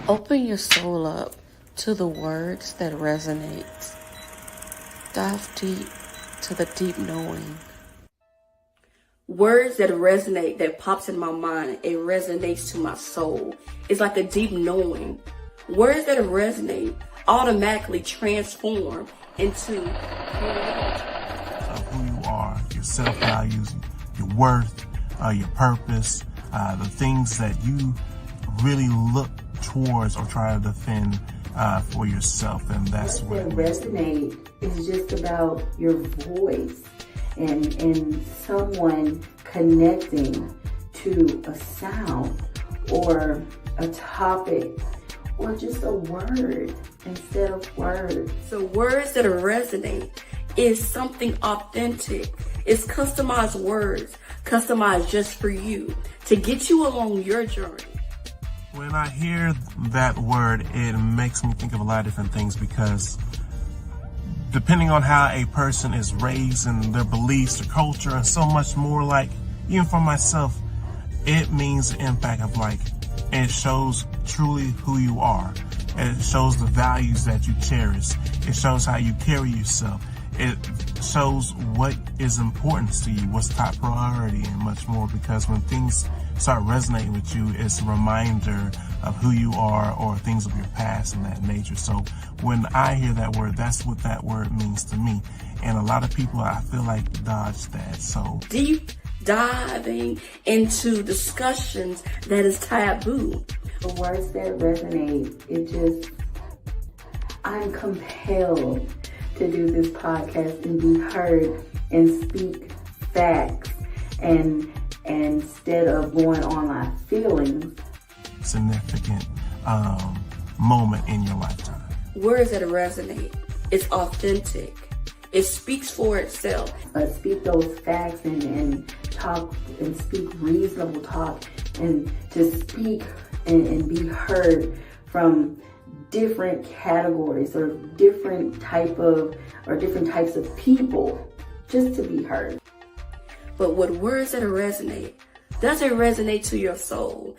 Open your soul up to the words that resonate. Dive deep to the deep knowing. Words that resonate, that pops in my mind, it resonates to my soul. It's like a deep knowing. Words that resonate automatically transform into who you are, your self-values, your worth, your purpose, the things that you really look towards or try to defend for yourself. And that's what it resonate is just about your voice and someone connecting to a sound or a topic or just a word instead of words. So words that resonate is something authentic. It's customized words, customized just for you to get you along your journey. When I hear that word, it makes me think of a lot of different things, because depending on how a person is raised and their beliefs, their culture, and so much more, like even for myself, it means the impact of like, it shows truly who you are. It shows the values that you cherish. It shows how you carry yourself. It shows what is important to you, what's top priority, and much more, because when things start resonating with you, it's a reminder of who you are or things of your past and that nature. So when I hear that word, that's what that word means to me. And a lot of people, I feel like, dodge that. So deep diving into discussions that is taboo. The words that resonate, I'm compelled to do this podcast and be heard and speak facts and instead of going on my feelings. Significant moment in your lifetime. Words that resonate. It's authentic. It speaks for itself. Speak those facts and talk and speak reasonable talk and to speak and be heard from different categories or different types of people, just to be heard. But with words that resonate, does it resonate to your soul?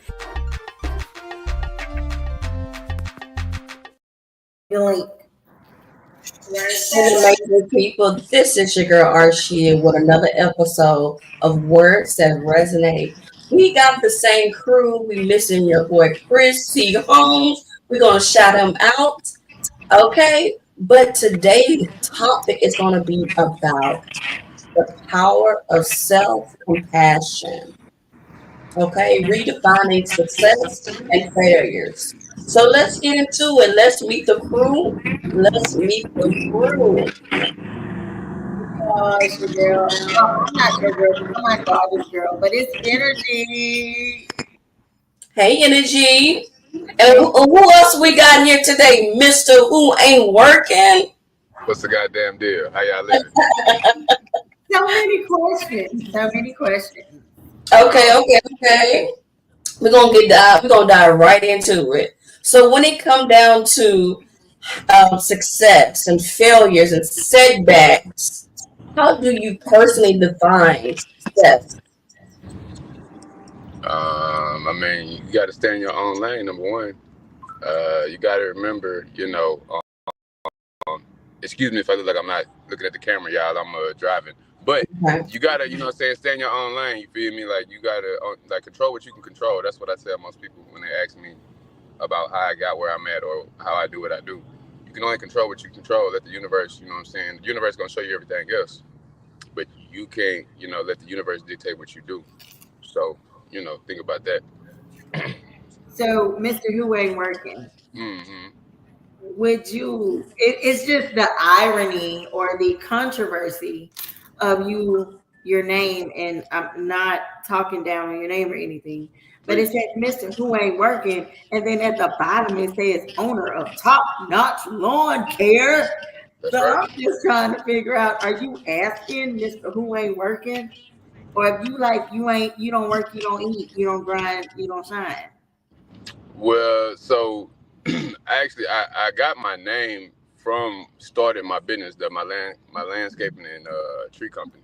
Amazing people, this is your girl Archie with another episode of Words That Resonate. We got the same crew. We missing your boy Chris T. Holmes. We're gonna shout him out, okay? But today's topic is gonna be about the power of self-compassion. Okay, redefining success and failures. So let's get into it. Let's meet the crew. It's your girl. Oh, I'm not your girl. I'm my daughter's girl, but it's energy. Hey, Energy. And who else we got here today? Mr. Who Ain't Working. What's the goddamn deal? How y'all living? So many questions. Okay. We're gonna dive right into it. So when it come down to success and failures and setbacks, how do you personally define success? I mean, you got to stay in your own lane. Number one, you got to remember, excuse me if I look like I'm not looking at the camera, y'all. I'm driving, but you gotta, you know what I'm saying, stay in your own lane. You feel me? Like you gotta like control what you can control. That's what I tell most people when they ask me about how I got where I'm at or how I do what I do. You can only control what you control. Let the universe, you know what I'm saying. The universe gonna show you everything else, but you can't, let the universe dictate what you do. So, think about that. So, Mr. Who Ain't Working, Mm-hmm. it's just the irony or the controversy of your name, and I'm not talking down on your name or anything, but it says Mr. Who Ain't Working, and then at the bottom it says owner of Top Notch Lawn Care. That's So right. I'm just trying to figure out, are you asking Mr. Who Ain't Working? Or if you like, you don't work, you don't eat, you don't grind, you don't shine. Well, so I got my name from starting my business, my landscaping and tree company,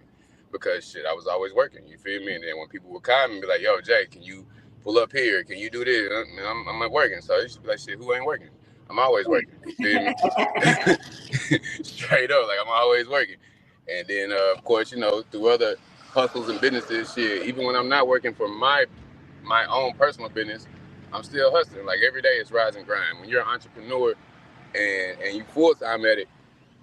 because shit, I was always working. You feel me? And then when people would call me and be like, "Yo, Jay, can you pull up here. Can you do this? I'm not working. So you should be like, shit, who ain't working? I'm always working. You feel me? Straight up, like I'm always working. And then, of course, you know, through other hustles and businesses, shit, even when I'm not working for my own personal business, I'm still hustling. Like every day it's rise and grind. When you're an entrepreneur and you full time at it,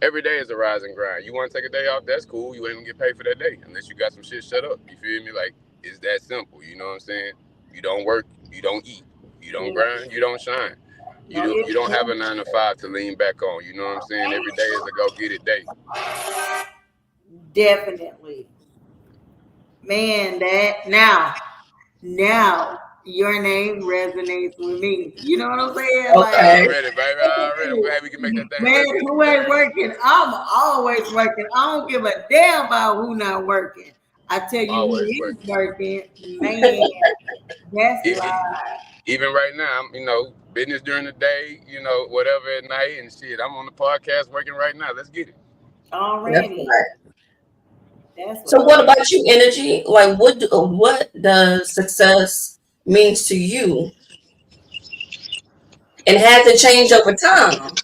every day is a rise and grind. You want to take a day off? That's cool. You ain't gonna get paid for that day unless you got some shit shut up. You feel me? Like it's that simple. You know what I'm saying? You don't work, you don't eat. You don't grind, you don't shine. You don't have a 9 to 5 to lean back on. You know what I'm saying? Every day is a go get it day. Definitely. Man, that now your name resonates with me. You know what I'm saying? Okay. Like, Already, baby. Already. I'm glad we can make that thing. Man, who ain't working? I'm always working. I don't give a damn about who not working. I tell you who is working. Man, that's live. Even right now, you know, business during the day, you know, whatever at night and shit. I'm on the podcast working right now. Let's get it. Already. That's so what about you, Energy? Like what does success means to you? And has it changed over time?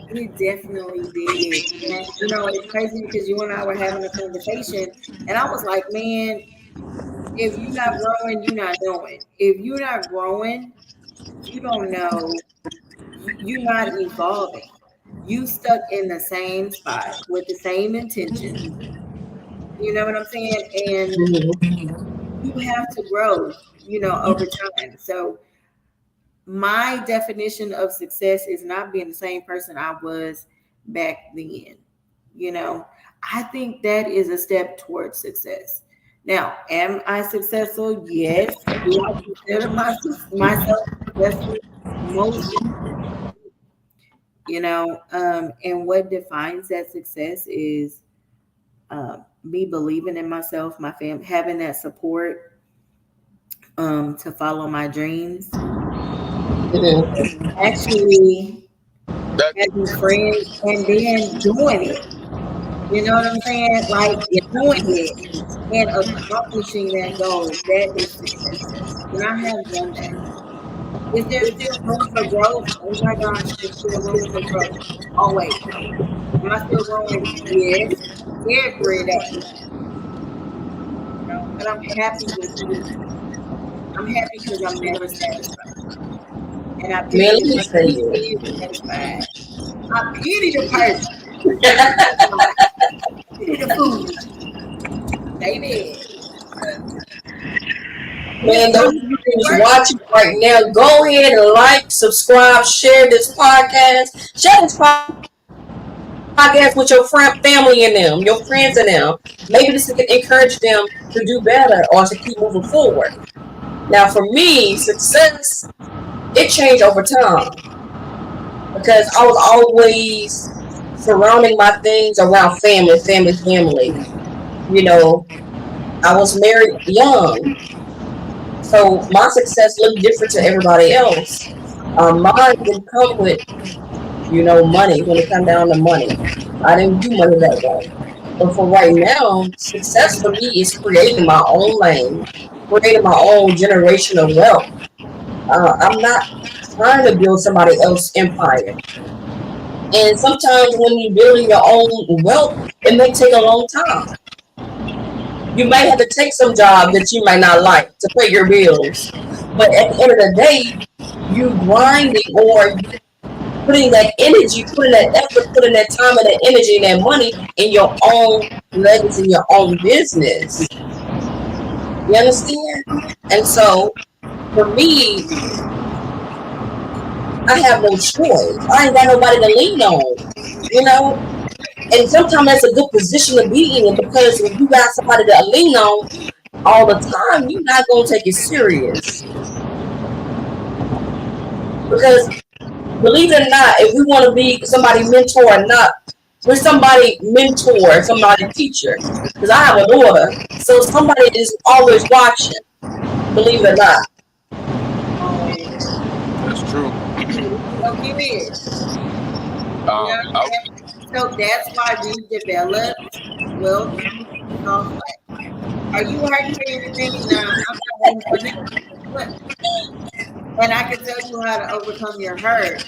It definitely did. And, you know, it's crazy because you and I were having a conversation and I was like, man, if you're not growing, you're not doing. If you're not growing, you don't know. You're not evolving. You stuck in the same spot with the same intention. You know what I'm saying? And you have to grow, you know, over time. So my definition of success is not being the same person I was back then. You know, I think that is a step towards success. Now, am I successful? Yes. Do I consider myself successful? Most, you know, and what defines that success is me believing in myself, my family, having that support to follow my dreams. Actually having friends and then doing it. You know what I'm saying? Like doing it and accomplishing that goal. That is success. And I have done that. Is there still room for growth? Oh my gosh, there's still room for growth. Always. Am I still growing? Yes. Every day. You know, but I'm happy with it. I'm happy because I'm never satisfied. And I pity satisfied. I pity the person. Pity the food. Baby. Man, those who's watching right now, go ahead and like, subscribe, share this podcast. Share this podcast with your family and them, your friends and them. Maybe this can encourage them to do better or to keep moving forward. Now, for me, success, it changed over time because I was always surrounding my things around family. You know, I was married young, so my success looked different to everybody else. Mine didn't come with, you know, money. When it come down to money, I didn't do money that way. But for right now, success for me is creating my own lane, creating my own generational wealth. I'm not trying to build somebody else's empire. And sometimes when you're building your own wealth, it may take a long time. You may have to take some job that you might not like to pay your bills. But at the end of the day, you grinding or putting that energy, putting that effort, putting that time and that energy and that money in your own legacy, in your own business. You understand? And so, for me, I have no choice. I ain't got nobody to lean on, you know? And sometimes that's a good position to be in because when you got somebody to lean on all the time, you're not going to take it serious. Because believe it or not, if we want to be somebody mentor or not, we're somebody mentor, somebody teacher. Because I have a daughter, so somebody is always watching. Believe it or not. That's true. Okay. So that's why we developed wealth complex. Are you hurting for anything? No, I'm not hurting for nothing. And I can tell you how to overcome your hurt.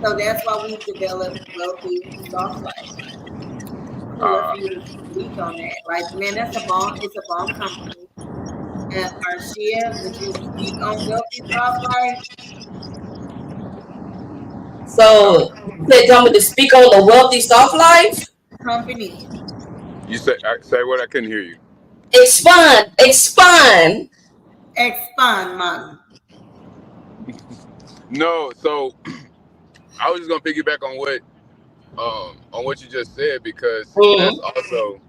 So that's why we've developed Wealthy Soft Life. I would love for you to speak on that. Like, man, that's a bomb. It's a bomb company. And Marcia, would you speak on Wealthy Soft Life? So you said you want me to speak on the Wealthy Soft Life? Company. You say what? I couldn't hear you. Expand. Expand, man. No, so I was just gonna piggyback on what you just said, because success also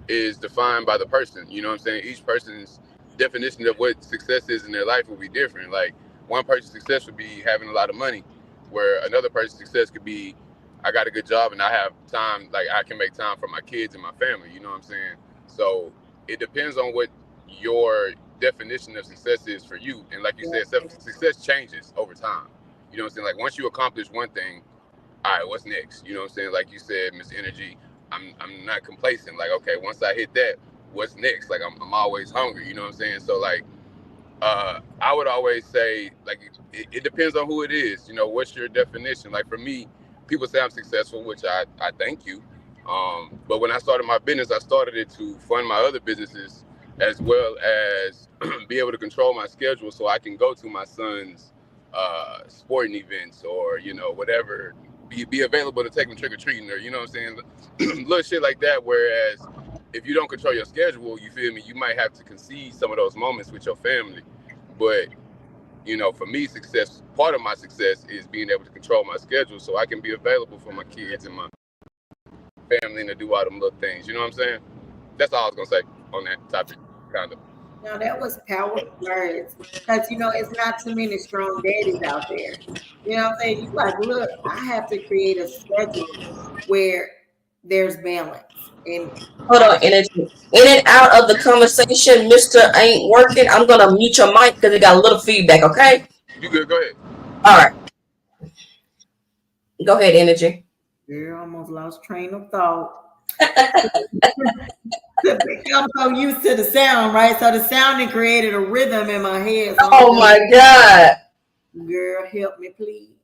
is defined by the person. You know what I'm saying? Each person's definition of what success is in their life will be different. Like, one person's success would be having a lot of money, where another person's success could be, I got a good job and I have time, like I can make time for my kids and my family. You know what I'm saying? So it depends on what your definition of success is for you. And like you said, success changes over time. You know what I'm saying? Like, once you accomplish one thing, all right, what's next? You know what I'm saying? Like you said, Miss Energy, I'm not complacent. Like, okay, once I hit that, what's next? Like, I'm always hungry. You know what I'm saying? So, like, I would always say, like, it depends on who it is. You know, what's your definition? Like, for me, people say I'm successful, which I thank you. But when I started my business, I started it to fund my other businesses, as well as be able to control my schedule so I can go to my son's sporting events, or, you know, whatever, be available to take them trick-or-treating, or, you know what I'm saying, little shit like that. Whereas if you don't control your schedule, you feel me, you might have to concede some of those moments with your family. But, you know, for me, part of my success is being able to control my schedule so I can be available for my kids and my family, and to do all them little things. You know what I'm saying? That's all I was gonna say on that topic, kind of. Now that was powerful words, because you know it's not too many strong daddies out there. You know what I'm saying? You like, look, I have to create a schedule where there's balance. And Hold on, Energy. In and out of the conversation, Mr. Ain't working. I'm gonna mute your mic because it got a little feedback. Okay. You good? Go ahead. All right. Go ahead, Energy. girl, almost lost train of thought. I'm so used to the sound, right? So the sounding created a rhythm in my head. So Oh my God. Girl, help me, please.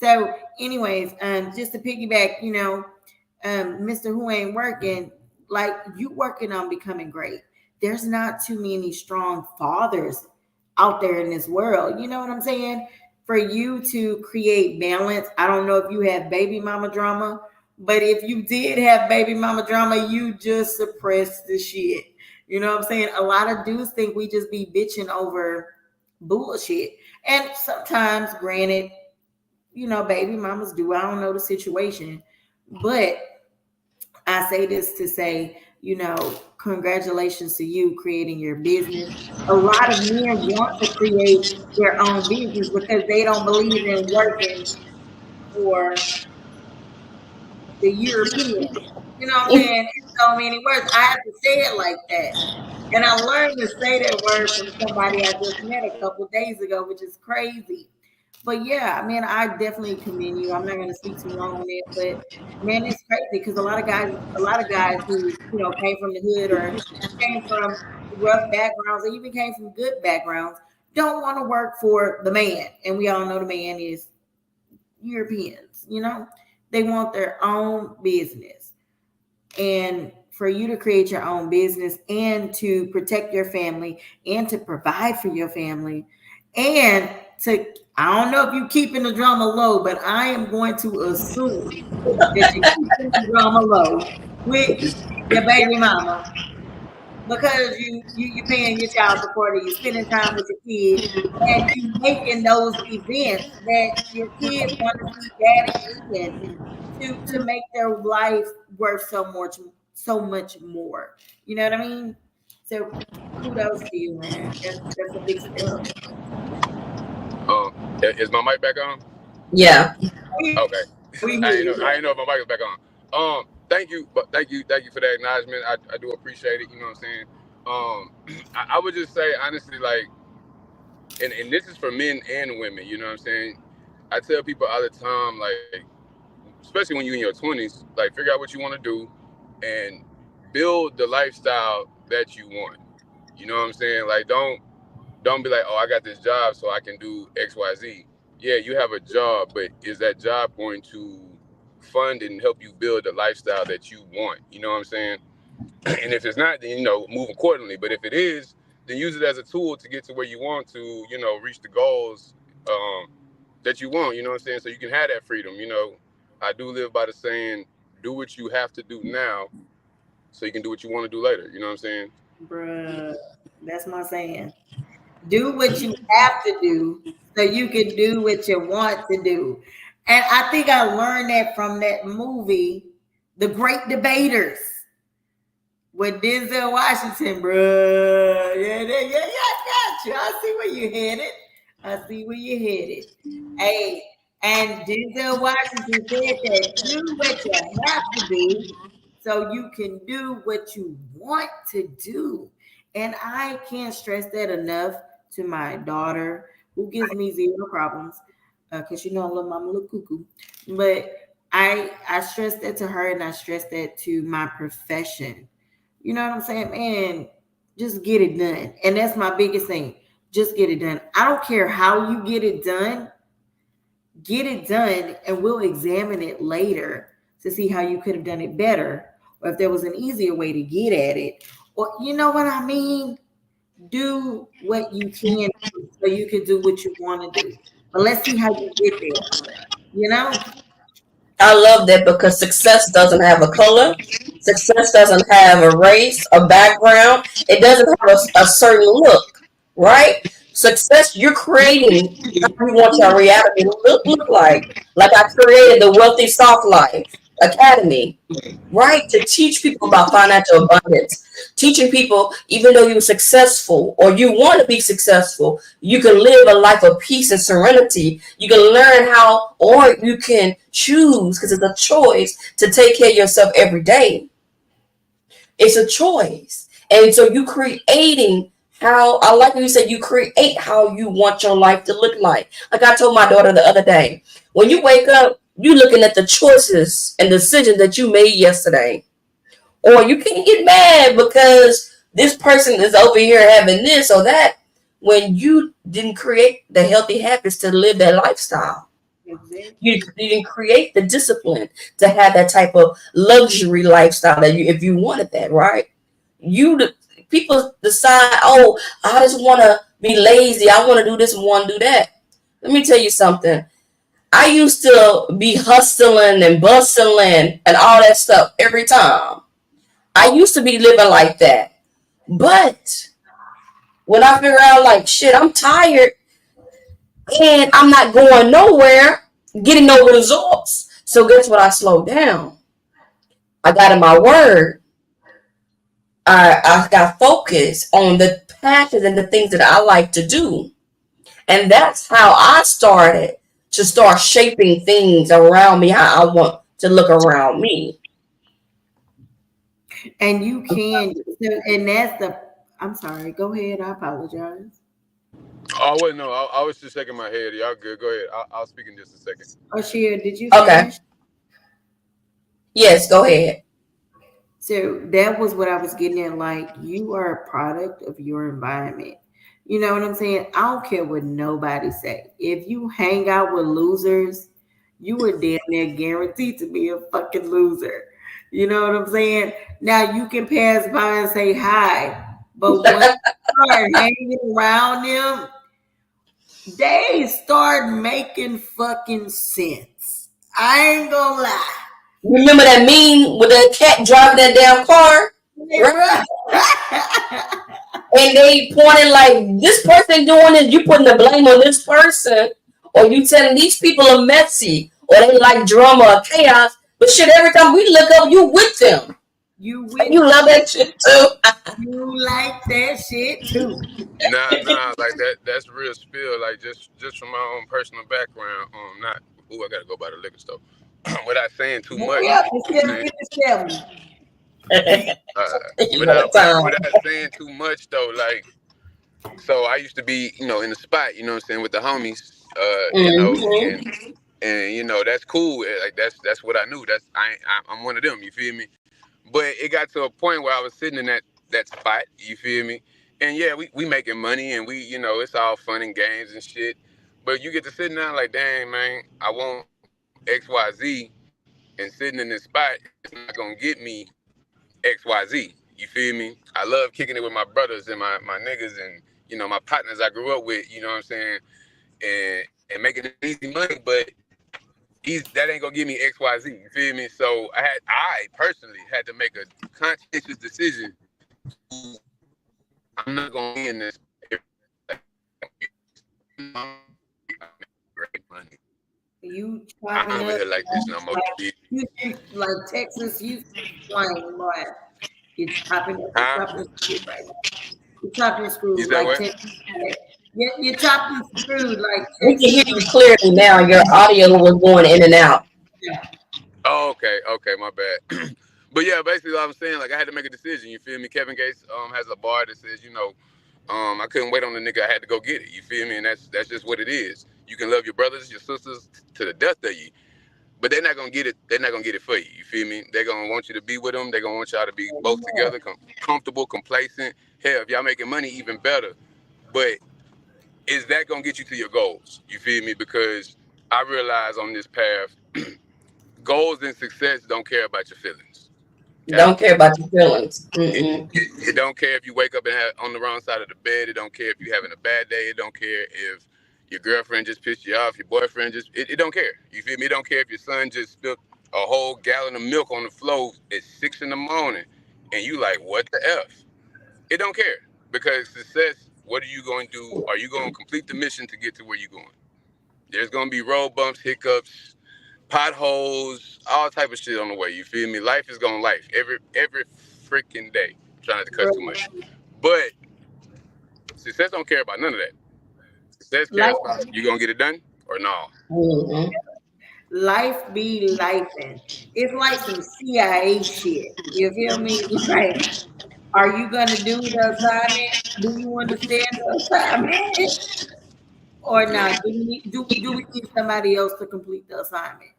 So, anyways, just to piggyback, you know, Mr. Who Ain't Working, like, you working on becoming great. There's not too many strong fathers out there in this world. You know what I'm saying? For you to create balance, I don't know if you have baby mama drama, but if you did have baby mama drama, you just suppressed the shit. You know what I'm saying? A lot of dudes think we just be bitching over bullshit. And sometimes, granted, you know, baby mamas do. I don't know the situation. But I say this to say, you know, congratulations to you creating your business. A lot of men want to create their own business because they don't believe in working for the European. You know what I'm saying? In so many words. I have to say it like that. And I learned to say that word from somebody I just met a couple of days ago, which is crazy. But yeah, I mean, I definitely commend you. I'm not going to speak too long on it, but man, it's crazy because a lot of guys who, you know, came from the hood or came from rough backgrounds or even came from good backgrounds don't want to work for the man. And we all know the man is Europeans, you know, they want their own business. And for you to create your own business and to protect your family and to provide for your family and to, I don't know if you're keeping the drama low, but I am going to assume that you're keeping the drama low with your baby mama because you're paying your child support or you're spending time with your kid and you making those events that your kids want to see daddy in to make their life worth so much more. You know what I mean? So kudos to you, man. That's a big step. Is my mic back on? Yeah. Okay. I didn't know if my mic was back on. Thank you for that acknowledgement. I do appreciate it. You know what I'm saying? I would just say honestly, like, and this is for men and women. You know what I'm saying? I tell people all the time, like, especially when you're in your 20s, like, figure out what you want to do and build the lifestyle that you want. You know what I'm saying? Like, don't be like, oh, I got this job so I can do X, Y, Z. Yeah, you have a job, but is that job going to fund and help you build the lifestyle that you want? You know what I'm saying? And if it's not, then, move accordingly. But if it is, then use it as a tool to get to where you want to, reach the goals that you want, you know what I'm saying? So you can have that freedom, I do live by the saying, do what you have to do now so you can do what you want to do later. You know what I'm saying? Bruh, that's my saying. Do what you have to do so you can do what you want to do. And I think I learned that from that movie, The Great Debaters, with Denzel Washington, bruh. Yeah, got you. I see where you headed. Hey, and Denzel Washington said that do what you have to do so you can do what you want to do. And I can't stress that enough to my daughter, who gives me zero problems, because I love mama little cuckoo. But I stress that to her, and I stress that to my profession. You know what I'm saying? Man, just get it done. And that's my biggest thing. Just get it done. I don't care how you get it done. Get it done, and we'll examine it later to see how you could have done it better, or if there was an easier way to get at it. Or you know what I mean? Do what you can do so you can do what you want to do. But let's see how you get there. You know? I love that because success doesn't have a color. Success doesn't have a race, a background. It doesn't have a certain look, right? Success, you're creating how you want your reality to look like. Like I created the Wealthy Soft Life Academy, right? To teach people about financial abundance. Teaching people, even though you're successful or you want to be successful, you can live a life of peace and serenity. You can learn how, or you can choose, because it's a choice, to take care of yourself every day. It's a choice. And so you creating how, I like when you said you create how you want your life to look like. Like I told my daughter the other day, when you wake up, you looking at the choices and decisions that you made yesterday. Or you can't get mad because this person is over here having this or that when you didn't create the healthy habits to live that lifestyle. Exactly. You didn't create the discipline to have that type of luxury lifestyle that if you wanted that, right? People decide, oh, I just want to be lazy. I want to do this and want to do that. Let me tell you something. I used to be hustling and bustling and all that stuff every time. I used to be living like that. But when I figure out, like, shit, I'm tired and I'm not going nowhere, getting no results. So guess what? I slowed down. I got in my word. I got focused on the passions and the things that I like to do. And that's how I started to start shaping things around me, how I want to look around me. And you can, and that's I'm sorry, go ahead. I apologize. Oh, wait, no, I was just shaking my head. Y'all good? Go ahead. I'll speak in just a second. Oh, Shia, did you Okay. finish? Yes, go ahead. So that was what I was getting at. Like, you are a product of your environment. You know what I'm saying? I don't care what nobody say. If you hang out with losers, you are damn near guaranteed to be a fucking loser. You know what I'm saying? Now you can pass by and say hi, but once you start hanging around them, they start making fucking sense. I ain't gonna lie. Remember that meme with that cat driving that damn car? Right? And they pointed like, this person doing it, you putting the blame on this person, or you telling these people are messy, or they like drama or chaos. But shit, every time we look up, you with them. You love that shit too. You like that shit too. Nah, like that's real spill. Like just from my own personal background. Not, I gotta go by the liquor store. Without saying too much. Without saying too much though, like, so I used to be, in the spot, you know what I'm saying, with the homies, and that's cool. Like that's what I knew. I'm one of them. You feel me? But it got to a point where I was sitting in that that spot. You feel me? And yeah, we making money and we, you know, it's all fun and games and shit. But you get to sitting down like, dang man, I want XYZ, and sitting in this spot is not gonna get me XYZ. You feel me? I love kicking it with my brothers and my niggas and, you know, my partners I grew up with, you know what I'm saying? And making easy money, but that ain't gonna give me XYZ. You feel me? So I personally had to make a conscientious decision. I'm not gonna be in this great money. You I'm chopping over up here like this no more. like Texas used to flying, boy. You're chopping up, you're chopping screwed You said like what? Texas. You're chopping screwed like We can hear Texas. you clearly now. Your audio was going in and out. Oh, okay, my bad. But yeah, basically what I'm saying, like I had to make a decision. You feel me? Kevin Gates has a bar that says, you know, I couldn't wait on the nigga. I had to go get it. You feel me? And that's just what it is. You can love your brothers, your sisters to the death of you, but they're not gonna get it. They're not gonna get it for you. You feel me? They're gonna want you to be with them. They're gonna want y'all to be both together, comfortable, complacent. Hell, if y'all making money, even better. But is that gonna get you to your goals? You feel me? Because I realize on this path, goals and success don't care about your feelings. Okay? Don't care about your feelings. It don't care if you wake up and have on the wrong side of the bed. It don't care if you're having a bad day. It don't care if your girlfriend just pissed you off. Your boyfriend just it don't care. You feel me? It don't care if your son just spilled a whole gallon of milk on the floor at 6 a.m. and you like, what the F? It don't care. Because success, what are you going to do? Are you going to complete the mission to get to where you're going? There's going to be road bumps, hiccups, potholes, all type of shit on the way. You feel me? Life is going life every freaking day. I'm trying not to cuss too much, but success don't care about none of that. Success cares about you gonna get it done or no. Life be lifing. It's like some CIA shit. You feel me? Like, are you gonna do the assignment? Do you understand the assignment? Or not? Do we need somebody else to complete the assignment?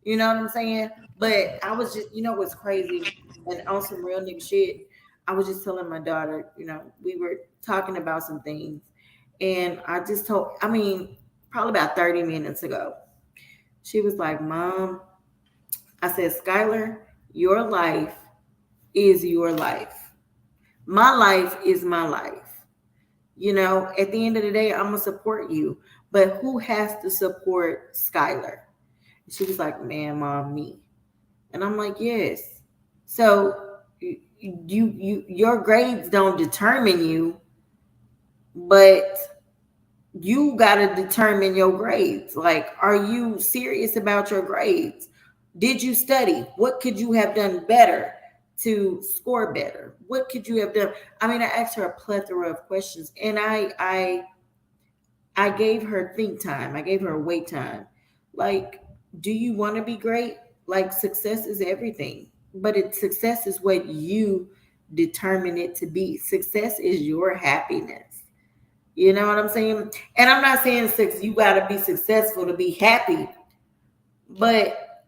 You know what I'm saying? But I was just, you know what's crazy? And on some real nigga shit, I was just telling my daughter, you know, we were talking about some things. And I just told, I mean, probably about 30 minutes ago, she was like, Mom, I said, Skylar, your life is your life. My life is my life. You know, at the end of the day, I'm going to support you. But who has to support Skylar? She was like, man, Mom, me. And I'm like, yes. So your grades don't determine you, but you got to determine your grades. Like, are you serious about your grades? Did you study? What could you have done better to score better? What could you have done? I mean, I asked her a plethora of questions, and I gave her think time. I gave her wait time. Like, do you want to be great? Like, success is everything, but success is what you determine it to be. Success is your happiness. You know what I'm saying? And I'm not saying you got to be successful to be happy, but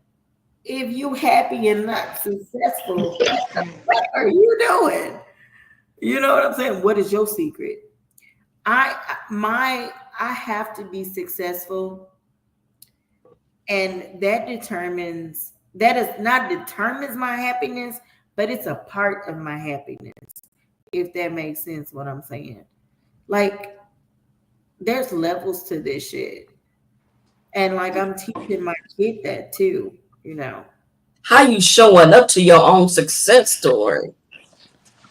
if you happy and not successful, what are you doing? You know what I'm saying? What is your secret? I have to be successful, and that determines my happiness, but it's a part of my happiness, if that makes sense what I'm saying. Like, there's levels to this shit. And like, I'm teaching my kid that too, you know. How you showing up to your own success story?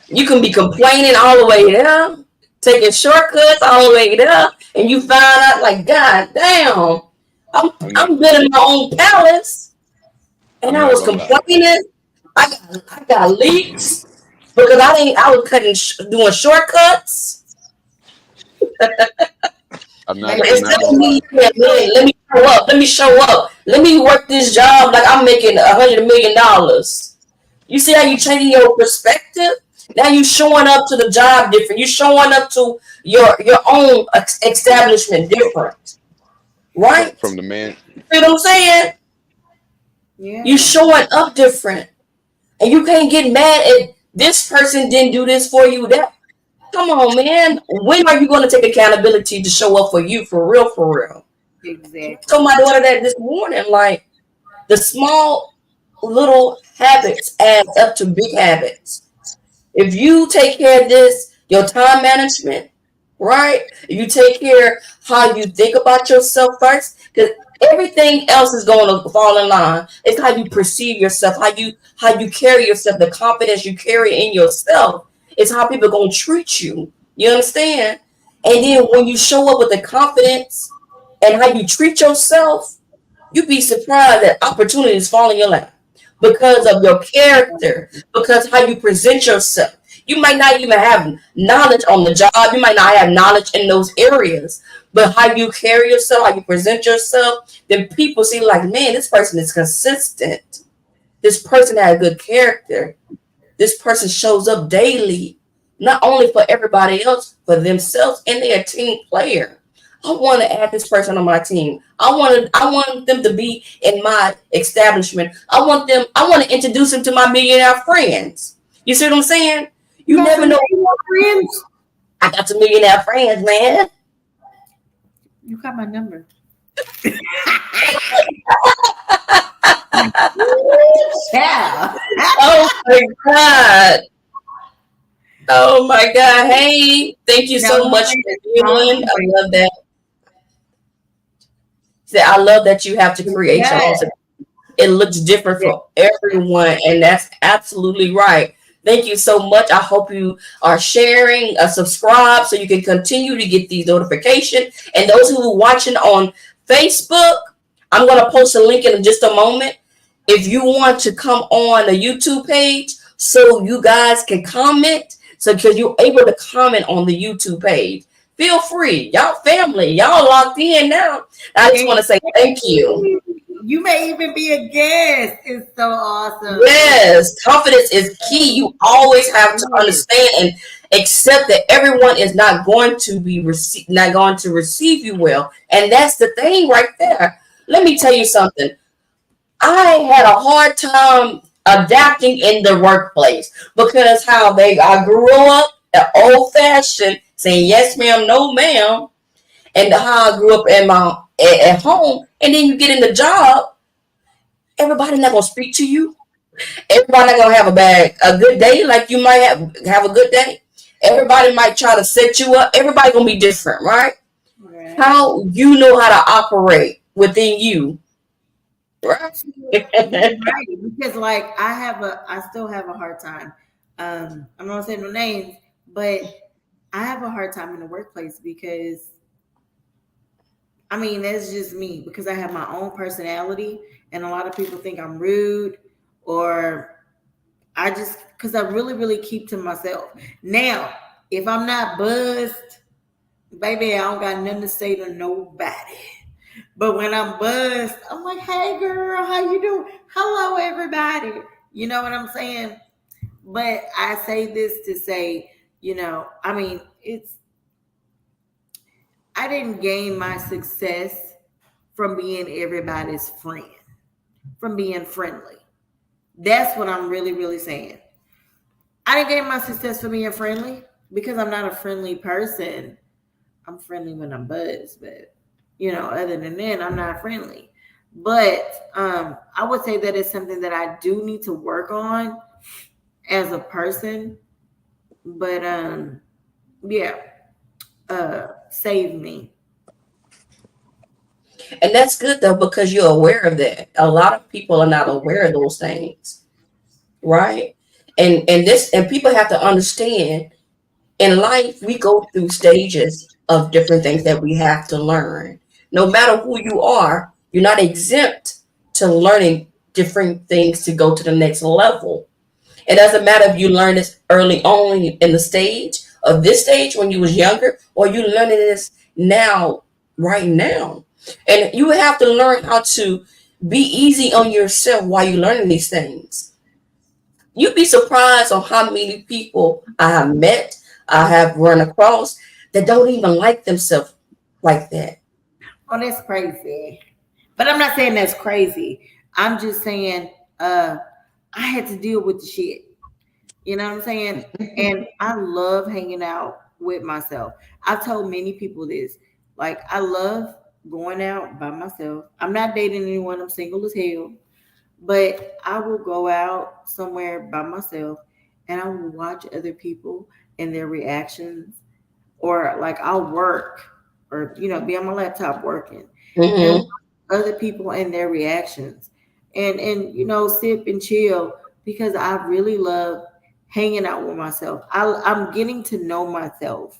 You can be complaining all the way there, taking shortcuts all the way there, and you find out like, God damn, I'm building my own palace, and I was complaining. I got leaks because I was doing shortcuts. I'm not let me show up. Let me work this job like I'm making $100 million. You see how you changing your perspective? Now you showing up to the job different. You showing up to your own establishment different, right? From the man. You know what I'm saying? Yeah. You showing up different, and you can't get mad at This person didn't do this for you. That come on, man. When are you going to take accountability to show up for you for real, for real? I Exactly. told my daughter that this morning, like the small little habits add up to big habits. If you take care of this, your time management, right? If you take care of how you think about yourself first, because everything else is going to fall in line. It's how you perceive yourself, how you carry yourself, the confidence you carry in yourself. It's how people are going to treat you. You understand? And then when you show up with the confidence and how you treat yourself, you'd be surprised that opportunities fall in your lap because of your character, because how you present yourself. You might not even have knowledge on the job. You might not have knowledge in those areas, but how you carry yourself, how you present yourself, then people see like, man, this person is consistent. This person has good character. This person shows up daily, not only for everybody else, for themselves, and they're a team player. I want to add this person on my team. I want them to be in my establishment. I want to introduce them to my millionaire friends. You see what I'm saying? You never know. Friends. I got some millionaire friends, man. You got my number. Yeah. Oh my God. Oh my God. Hey, thank you so much for doing. I love that. I love that you have to create your own. It looks different for everyone, and that's absolutely right. Thank you so much. I hope you are sharing, subscribe, so you can continue to get these notifications. And those who are watching on Facebook, I'm going to post a link in just a moment. If you want to come on the YouTube page, so you guys can comment, so because you're able to comment on the YouTube page. Feel free. Y'all family. Y'all locked in now. I just want to say thank you. You may even be a guest. It's so awesome. Yes, confidence is key. You always have to understand and accept that everyone is not going to receive you well. And that's the thing right there. Let me tell you something. I had a hard time adapting in the workplace because I grew up old fashioned, saying yes ma'am, no ma'am, and how I grew up at home. And then you get in the job, everybody not gonna speak to you. Everybody not gonna have a good day like you might have a good day. Everybody might try to set you up. Everybody gonna be different, right? How you know how to operate within you. Right. Because like I still have a hard time. I'm not gonna say no names, but I have a hard time in the workplace because I mean that's just me because I have my own personality and a lot of people think I'm rude or because I really, really keep to myself. Now, if I'm not buzzed, baby, I don't got nothing to say to nobody. But when I'm buzzed, I'm like, hey girl, how you doing? Hello, everybody. You know what I'm saying? But I say this to say, I mean, I didn't gain my success from being everybody's friend, from being friendly. That's what I'm really, really saying. I didn't gain my success from being friendly because I'm not a friendly person. I'm friendly when I'm buzzed, but other than that, I'm not friendly. But I would say that it's something that I do need to work on as a person. But save me. And that's good though because you're aware of that. A lot of people are not aware of those things, right? And people have to understand in life we go through stages of different things that we have to learn. No matter who you are, you're not exempt to learning different things to go to the next level. It doesn't matter if you learn this early on in the stage of this stage when you was younger, or you learning this now, right now. And you have to learn how to be easy on yourself while you're learning these things. You'd be surprised on how many people I have met, I have run across that don't even like themselves like that. Oh, that's crazy. But I'm not saying that's crazy. I'm just saying I had to deal with the shit. You know what I'm saying? And I love hanging out with myself. I've told many people this. Like, I love going out by myself. I'm not dating anyone, I'm single as hell. But I will go out somewhere by myself and I will watch other people and their reactions. Or like I'll work or, be on my laptop working and watch Mm-hmm. other people and their reactions. And sip and chill because I really love hanging out with myself. I'm getting to know myself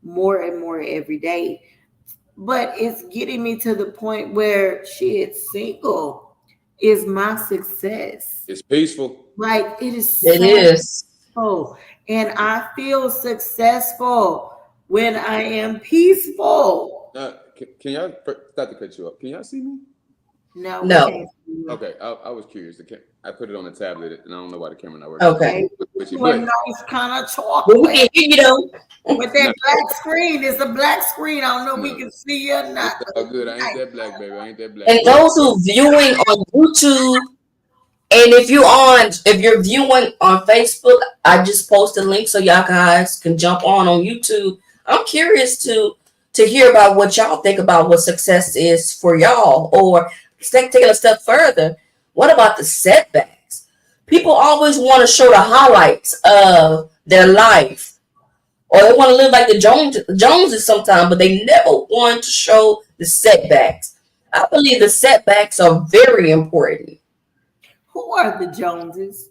more and more every day. But it's getting me to the point where shit, single is my success. It's peaceful. Like it is It so is. peaceful. And I feel successful when I am peaceful. Can y'all start to cut you up? Can y'all see me? No, we No. can't see you. Okay, I was curious. I put it on the tablet, and I don't know why the camera not working. Okay. Okay. With you, You a but nice kind of But we chocolate. can hear you though. With no, that black screen, it's a black screen. I don't know if we no, can see you or not. it's all good. I ain't that black, baby. I ain't that black. And But those who viewing on YouTube, and if you're viewing on Facebook, I just posted a link so y'all guys can jump on YouTube. I'm curious to hear about what y'all think about what success is for y'all, or taking a step further. What about the setbacks? People always want to show the highlights of their life, or they want to live like the Joneses sometimes, but they never want to show the setbacks. I believe the setbacks are very important. Who are the Joneses?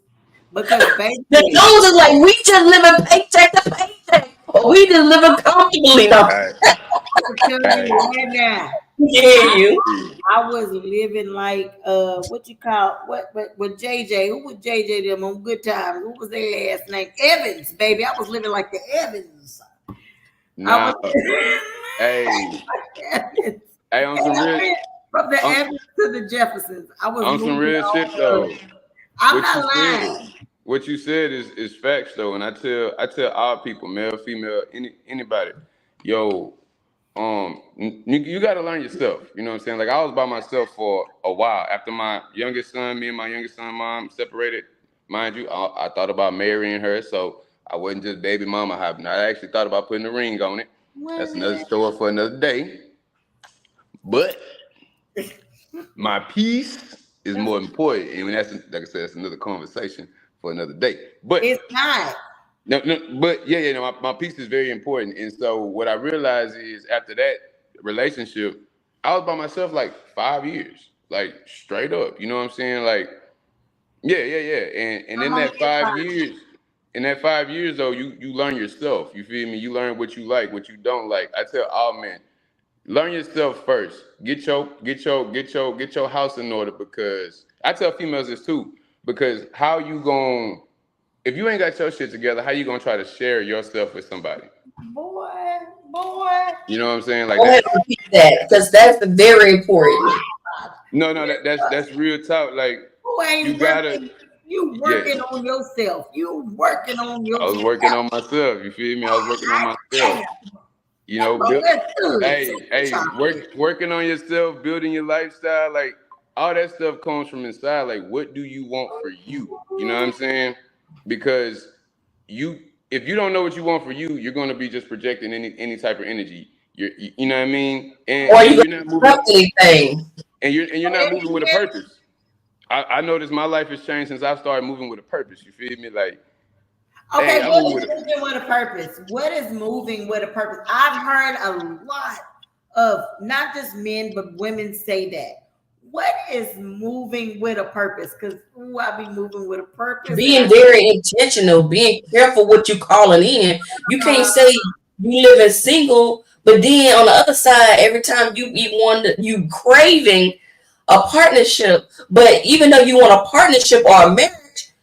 Because The baby, Joneses like we just living paycheck to paycheck, or we just living comfortably. No, hey, I can tell hey, you right now, yeah, you. I was living like what you call what JJ? Who was JJ them on Good Times? What was their last name? Evans, baby. I was living like the Evans. I now, was hey, Evans. hey, on And some I real, went from the on, Evans to the Jeffersons. I was on some moving real shit on. though. I'm What you not said, lying. what you said is facts though, and I tell all people, male, female, anybody, yo, you got to learn yourself. You know what I'm saying? Like I was by myself for a while after my youngest son, me and my youngest son mom separated. Mind you, I thought about marrying her, so I wasn't just baby mama hopping. I actually thought about putting a ring on it. That's another What? story for another day. But my peace is more important, and that's like I said, that's another conversation for another day. But It's not. no, no, but yeah, no, my piece is very important. And so what I realized is after that relationship, I was by myself like 5 years, like straight up. You know what I'm saying? Like, yeah. And I'm on your in that 5 years though, you learn yourself. You feel me? You learn what you like, what you don't like. I tell all men, learn yourself first. Get your house in order because I tell females this too. Because how you going if you ain't got your shit together, how you gonna try to share yourself with somebody? boy, boy. You know what I'm saying? Like Go ahead that. and repeat that because that's very important. No, that's real talk. Like Who you ain't gotta, working? You yes. working on yourself. You working on I was yourself. working on myself. You feel me? I was working on myself. You know, Oh, that's good. working on yourself, building your lifestyle, like all that stuff comes from inside. Like, what do you want for you? You know what I'm saying? Because you, if you don't know what you want for you, you're gonna be just projecting any type of energy. You know what I mean? Or And you you're gonna not moving, trust anything. and you're not moving with a purpose. I noticed my life has changed since I started moving with a purpose. You feel me? Like, hey, Okay, I'm what moving is with a moving with a purpose? What is moving with a purpose? I've heard a lot of not just men but women say that. What is moving with a purpose? Because I be moving with a purpose, and I Being very intentional, being careful what you calling in. You can't say you living single, but then on the other side, every time you craving a partnership, but even though you want a partnership or a marriage,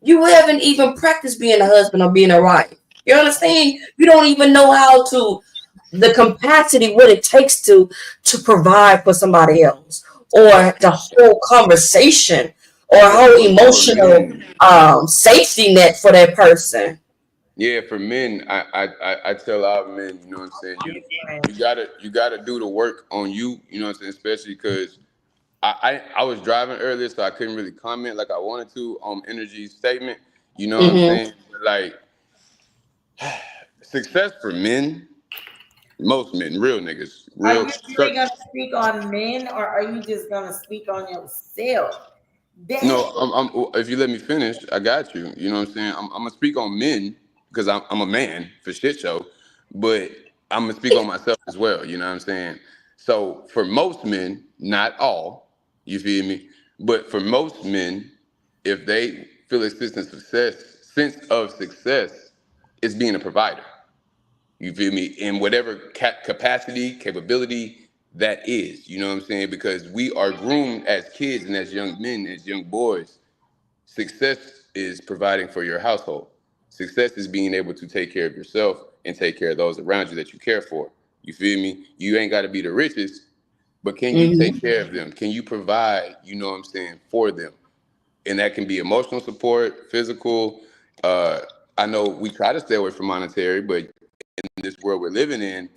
you haven't even practiced being a husband or being a wife. You understand? You don't even know how to the capacity what it takes to provide for somebody else, or the whole conversation, or whole for emotional men. safety net for that person. Yeah, for men, I tell our men, you know what I'm saying. You gotta do the work on you. You know what I'm saying, especially because I was driving earlier, so I couldn't really comment like I wanted to on Energy's statement. You know what I'm saying? Like, success for men, most men, real niggas, Are real. you really gonna speak on men, or are you just gonna speak on yourself? No, That's if you let me finish, I got you. You know what I'm saying? I'm gonna speak on men because I'm a man for shit show, but I'm gonna speak on myself as well. You know what I'm saying? So for most men, not all, you feel me? But for most men, if they feel a sense of success, is being a provider. You feel me? In whatever capacity, capability that is. You know what I'm saying? Because we are groomed as kids and as young men, as young boys. Success is providing for your household. Success is being able to take care of yourself and take care of those around you that you care for. You feel me? You ain't got to be the richest, but can you take care of them? Can you provide, you know what I'm saying, for them? And that can be emotional support, physical. Uh, I know we try to stay away from monetary, but in this world we're living in,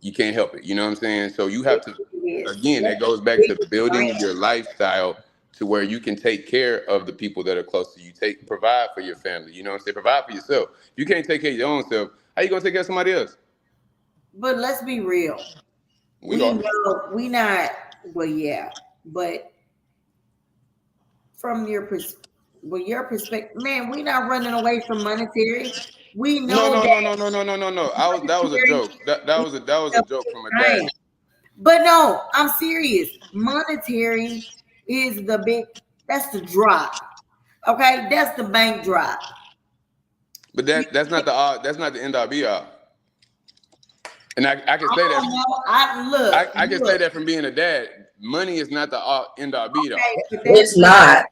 you can't help it. You know what I'm saying? So you have to, again, that goes back to building your lifestyle to where you can take care of the people that are close to you. Provide for your family. You know what I'm saying? Provide for yourself. If you can't take care of your own self, how you gonna take care of somebody else? But let's be real. We We are. know we not well, yeah, but from your perspective, man, we not running away from monetary. We No, know no, no, that no, no, no, no, no, no. That was a monetary joke. That was a joke from a dad. time. But no, I'm serious. Monetary is the big. That's the drop. Okay, that's the bank drop. But that's not the end all be all. And I can I say that. don't know. I look, I can say that from being a dad. Money is not the end all be all. okay, but It's not.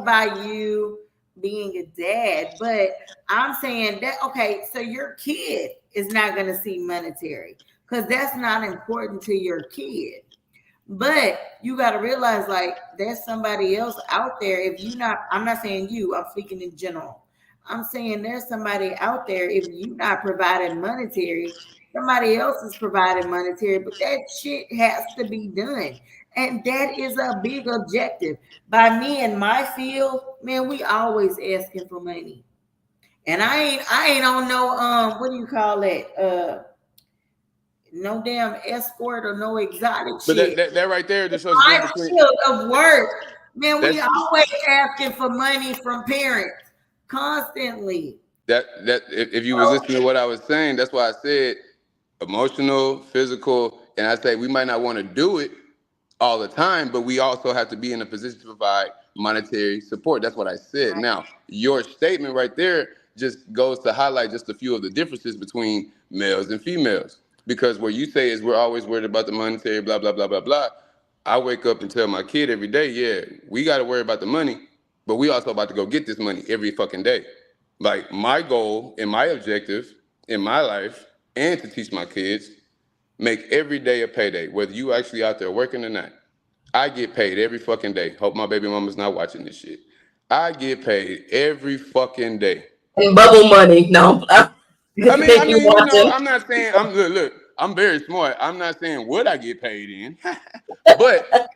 by you being a dad, but I'm saying that okay, so your kid is not going to see monetary because that's not important to your kid. But you got to realize, like, there's somebody else out there. If you not, I'm not saying you, I'm speaking in general. I'm saying there's somebody out there. If you not providing monetary, somebody else is providing monetary, but that shit has to be done. And that is a big objective. By me in my field, man, we always asking for money. And I ain't on no what do you call it? No damn escort or no exotic But shit. that right there just shows the My difference between field of work, man, we that's always asking for money from parents constantly. that if you was listening to what I was saying, that's why I said emotional, physical, and I say we might not want to do it all the time, but we also have to be in a position to provide monetary support. That's what I said. Now, your statement right there just goes to highlight just a few of the differences between males and females. Because what you say is we're always worried about the monetary, blah, blah, blah, blah, blah. I wake up and tell my kid every day, yeah, we got to worry about the money, but we also about to go get this money every fucking day. Like my goal and my objective in my life and to teach my kids, make every day a payday, whether you actually out there working or not. I get paid every fucking day. Hope my baby mama's not watching this shit. I get paid every fucking day. And bubble money. No, I mean, you watching. I'm not saying look, I'm very smart. I'm not saying what I get paid in, but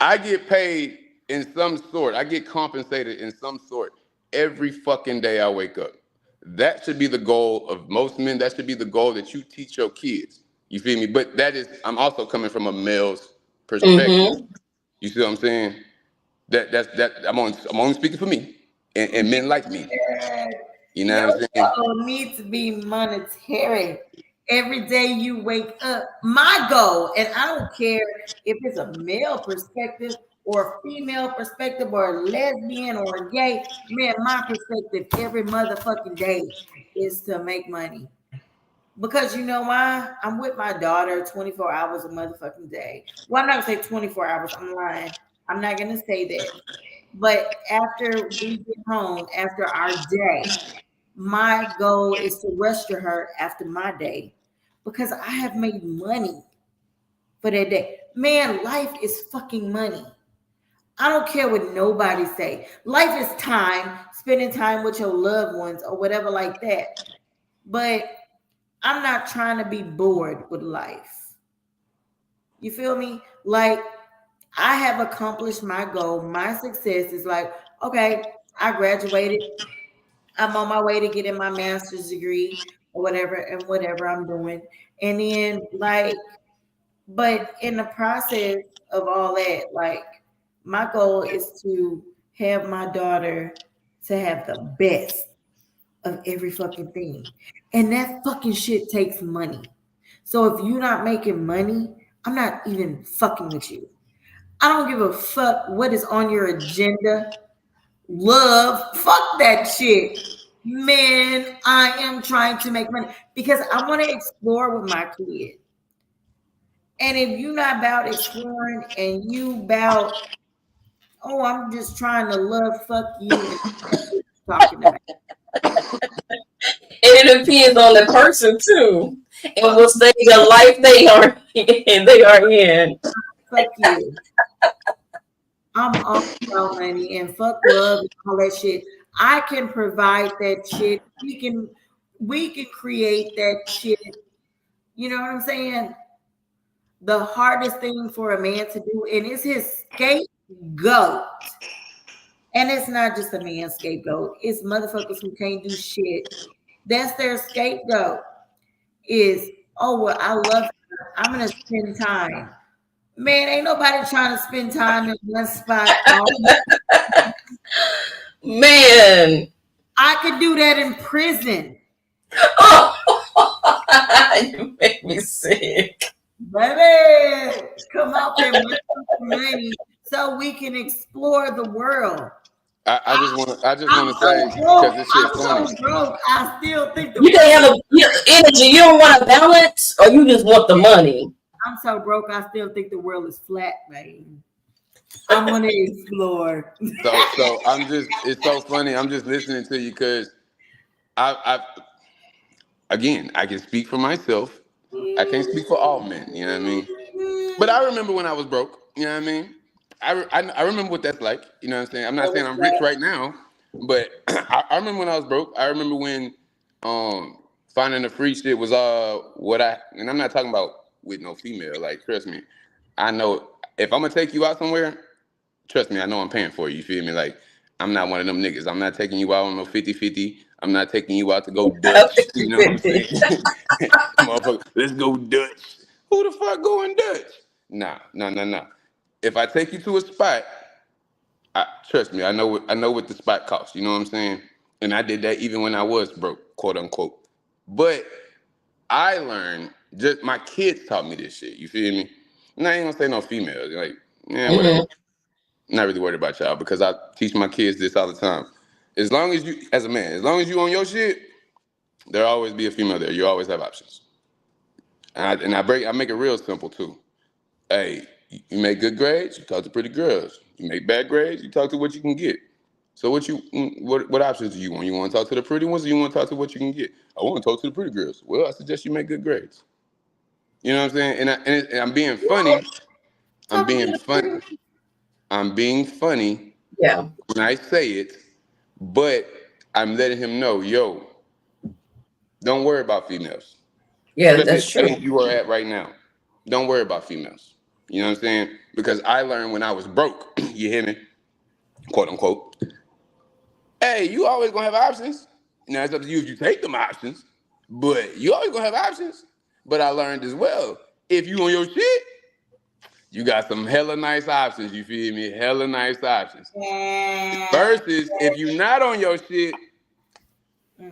I get paid in some sort. I get compensated in some sort every fucking day I wake up. That should be the goal of most men. That should be the goal that you teach your kids. You feel me? But I'm also coming from a male's perspective. You see what I'm saying? I'm only speaking for me and men like me. You know Your what I'm saying? goal needs to be monetary. Every day you wake up, my goal, and I don't care if it's a male perspective or a female perspective or a lesbian or a gay, man, my perspective every motherfucking day is to make money. Because you know why? I'm with my daughter 24 hours a motherfucking day. Well, I'm not gonna say 24 hours, I'm lying. I'm not gonna say that. But after we get home, after our day, my goal is to rescue her after my day because I have made money for that day. Man, life is fucking money. I don't care what nobody say. Life is time, spending time with your loved ones or whatever like that. But I'm not trying to be bored with life. You feel me? Like I have accomplished my goal. My success is like, okay, I graduated. I'm on my way to getting my master's degree or whatever I'm doing. And then like, but in the process of all that, like my goal is to have my daughter to have the best of every fucking thing. And that fucking shit takes money. So if you're not making money, I'm not even fucking with you. I don't give a fuck what is on your agenda. Love, fuck that shit. Man, I am trying to make money because I want to explore with my kid. And if you're not about exploring and you about, oh, I'm just trying to love, fuck you, and that's what you're talking about. And it depends on the person too, and what stage of life they are in. They are in. Fuck you. I'm all about money and fuck love and all that shit. I can provide that shit. We can create that shit. You know what I'm saying? The hardest thing for a man to do, and it's his scapegoat. And it's not just a man's scapegoat, it's motherfuckers who can't do shit. That's their scapegoat. Is, oh well, I love her, I'm gonna spend time. Man, ain't nobody trying to spend time in one spot. Man. I could do that in prison. You make me sick. Baby, come out there with some money so we can explore the world. I just want to say because this shit's funny. So broke, I still think You can have energy. You don't want to balance, or you just want the money. I'm so broke, I still think the world is flat, man. I'm gonna explore. So it's so funny. I'm just listening to you because I again, I can speak for myself. I can't speak for all men, you know what I mean? But I remember when I was broke, you know what I mean? I remember what that's like, you know what I'm saying? I'm not saying I'm rich right now, but I remember when I was broke. I remember when finding the free shit was and I'm not talking about with no female, like trust me. I know if I'm gonna take you out somewhere, trust me, I know I'm paying for you, you feel me? Like I'm not one of them niggas. I'm not taking you out on no 50-50. I'm not taking you out to go Dutch. You know what I'm saying? Motherfucker, let's go Dutch. Who the fuck going Dutch? Nah. If I take you to a spot, trust me, I know what the spot costs. You know what I'm saying? And I did that even when I was broke, quote unquote. But I learned, just my kids taught me this shit. You feel me? And I ain't gonna say no females. Like, yeah, whatever. Not really worried about y'all because I teach my kids this all the time. As long as you, as a man, as long as you on your shit, there'll always be a female there. You always have options. And I make it real simple too. Hey, you make good grades, you talk to pretty girls. You make bad grades, you talk to what you can get. So what options do you want? You want to talk to the pretty ones, or you want to talk to what you can get? I want to talk to the pretty girls. Well, I suggest you make good grades. You know what I'm saying? And I'm being funny. I'm being funny. Yeah. When I say it, but I'm letting him know, yo, don't worry about females. Yeah, Especially that's true. at the age you are at right now. Don't worry about females. You know what I'm saying? Because I learned when I was broke, you hear me? Quote unquote. Hey, you always gonna have options. Now it's up to you if you take them options, but you always gonna have options. But I learned as well, if you on your shit, you got some hella nice options, you feel me? Hella nice options. Versus if you not on your shit,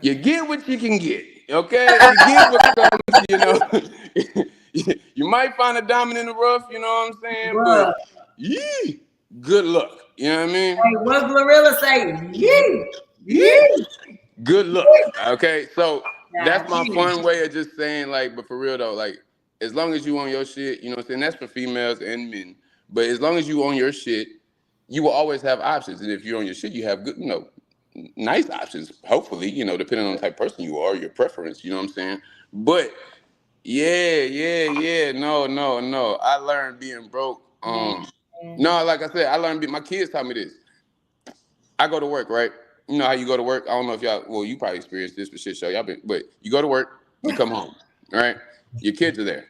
you get what you can get. Okay? You get what comes, you know. You might find a diamond in the rough, you know what I'm saying? Bruh. But good luck. You know what I mean? Hey, what Glorilla say? Good luck. Okay, so that's my fun way of just saying, like, but for real though, like, as long as you on your shit, you know what I'm saying? That's for females and men. But as long as you on your shit, you will always have options. And if you're on your shit, you have good, nice options, hopefully, depending on the type of person you are, your preference, you know what I'm saying? But yeah. No. I learned being broke. No, like I said, I learned my kids taught me this. I go to work, right? You know how you go to work? I don't know if you probably experienced this for shit show. But you go to work, you come home, all right? Your kids are there.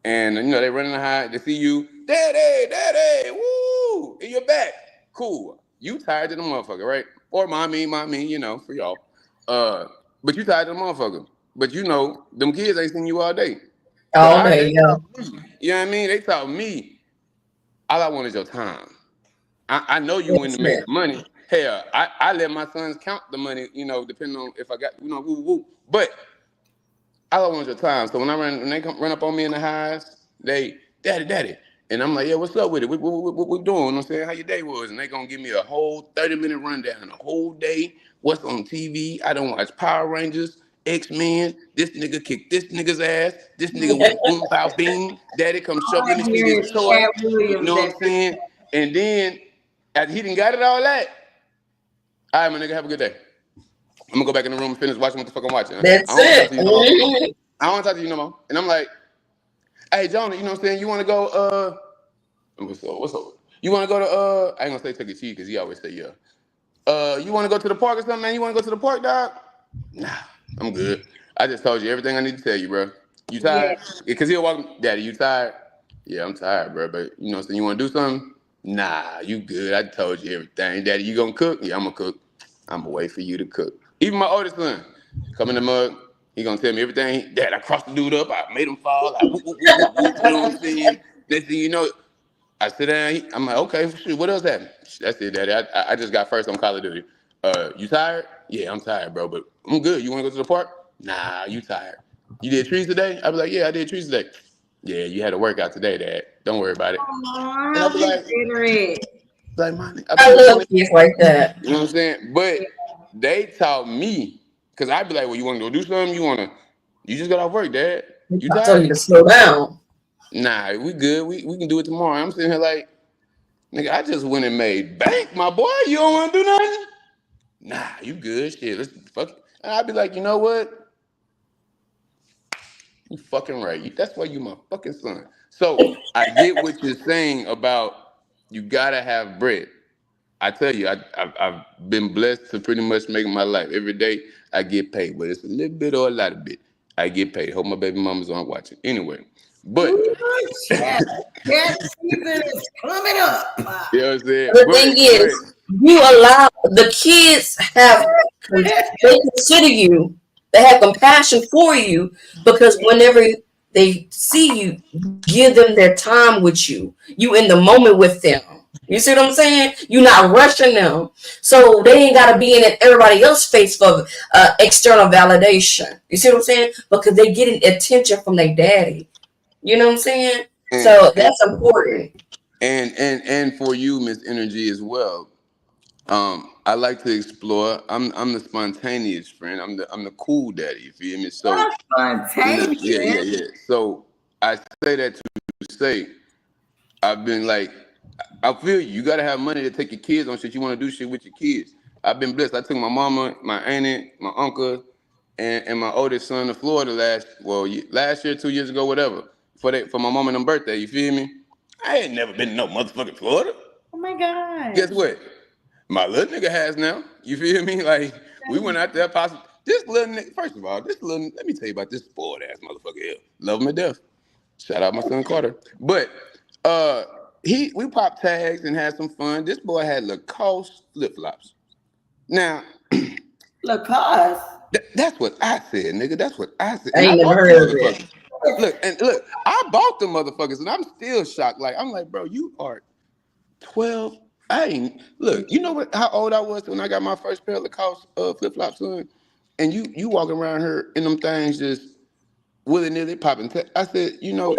And, they running the high, they see you, daddy, woo, and you're back. Cool. You tired to the motherfucker, right? or mommy, you know, for y'all. But you tired of the motherfucker. But you know, them kids ain't seen you all day. All day, yeah. You know what I mean? They taught me all I want is your time. I know you in to make the money. Hell, I let my sons count the money, you know, depending on if I got, you know, woo. But all I want is your time. So when they come run up on me in the highs, they, daddy. And I'm like, yeah, what's up with it? What we doing? You know what I'm saying? How your day was? And they gonna give me a whole 30-minute rundown, a whole day, what's on TV. I don't watch Power Rangers, X-Men. This nigga kicked this nigga's ass. This nigga went boom, bow, bing. Daddy come All shoveling I his hear shit, is his toy. Cat You Williams. know what I'm saying? And then, after he done got it all that, all right, my nigga, have a good day. I'm gonna go back in the room and finish watching what the fuck I'm watching. That's I don't it. talk to you no more. I don't want to talk to you no more. And I'm like, hey, Jonah, you know what I'm saying? You want to go, what's up? You want to go to, I ain't gonna say Chuck E. Cheese because he always say yeah. You want to go to the park or something, man? You want to go to the park, dog? Nah, I'm good. I just told you everything I need to tell you, bro. You tired? Because he'll walk, Daddy, you tired? Yeah, I'm tired, bro. But you know what I'm saying? You want to do something? Nah, you good. I told you everything. Daddy, you gonna cook? Yeah, I'm gonna cook. I'm gonna wait for you to cook. Even my oldest son, come in the mug. He gonna tell me everything. Dad, I crossed the dude up. I made him fall. I whoop. You know what I'm saying? Next thing you know, I sit down. I'm like, okay, shit, what else happened? That's it, Daddy. I just got first on Call of Duty. You tired? Yeah, I'm tired, bro. But I'm good. You want to go to the park? Nah, you tired. You did trees today? I be like, yeah, I did trees today. Yeah, you had a workout today, Dad. Don't worry about it. Oh, And I be like, I love kids like that. You know what I'm saying? But they taught me, because I'd be like, well, you want to go do something? You just got off work, Dad. You I told you tired? to slow down. Nah, we good. We can do it tomorrow. I'm sitting here like, nigga, I just went and made bank, my boy. You don't want to do nothing? Nah, you good. Shit, let's fuck it. And I'd be like, you know what? You fucking right. That's why you my fucking son. So I get what you're saying about you gotta have bread. I tell you, I've been blessed to pretty much make my life. Every day I get paid, whether it's a little bit or a lot of bit. I get paid. Hope my baby mamas aren't watching. Anyway, but Cat season is coming up. You know what I'm saying? The thing is, you allow the kids they consider you, they have compassion for you because whenever they see you, give them their time with you. You in the moment with them. You see what I'm saying? You're not rushing them. So they ain't got to be in everybody else's face for external validation. You see what I'm saying? Because they getting attention from their daddy. You know what I'm saying? So that's important. And for you, Miss Energy, as well. I like to explore. I'm the spontaneous friend. I'm the cool daddy. You feel me? So spontaneous. Yeah. So I say that to say I've been like, I feel you. You gotta have money to take your kids on shit. You want to do shit with your kids. I've been blessed. I took my mama, my auntie, my uncle, and my oldest son to Florida last year, 2 years ago, whatever, for my mama and them birthday. You feel me? I ain't never been to no motherfucking Florida. Oh my God. Guess what? My little nigga has now. You feel me? Like, we went out there, possibly. This little nigga, first of all, let me tell you about this spoiled ass motherfucker here. Love him to death. Shout out my son Carter. But we popped tags and had some fun. This boy had Lacoste flip-flops. Now, Lacoste? That's what I said, nigga. That's what I said. I ain't never heard of it. Look, I bought them motherfuckers and I'm still shocked. Like, I'm like, bro, you are 12. You know how old I was when I got my first pair of Lacoste flip-flops on? And you walking around here in them things just willy-nilly popping. I said, you nah,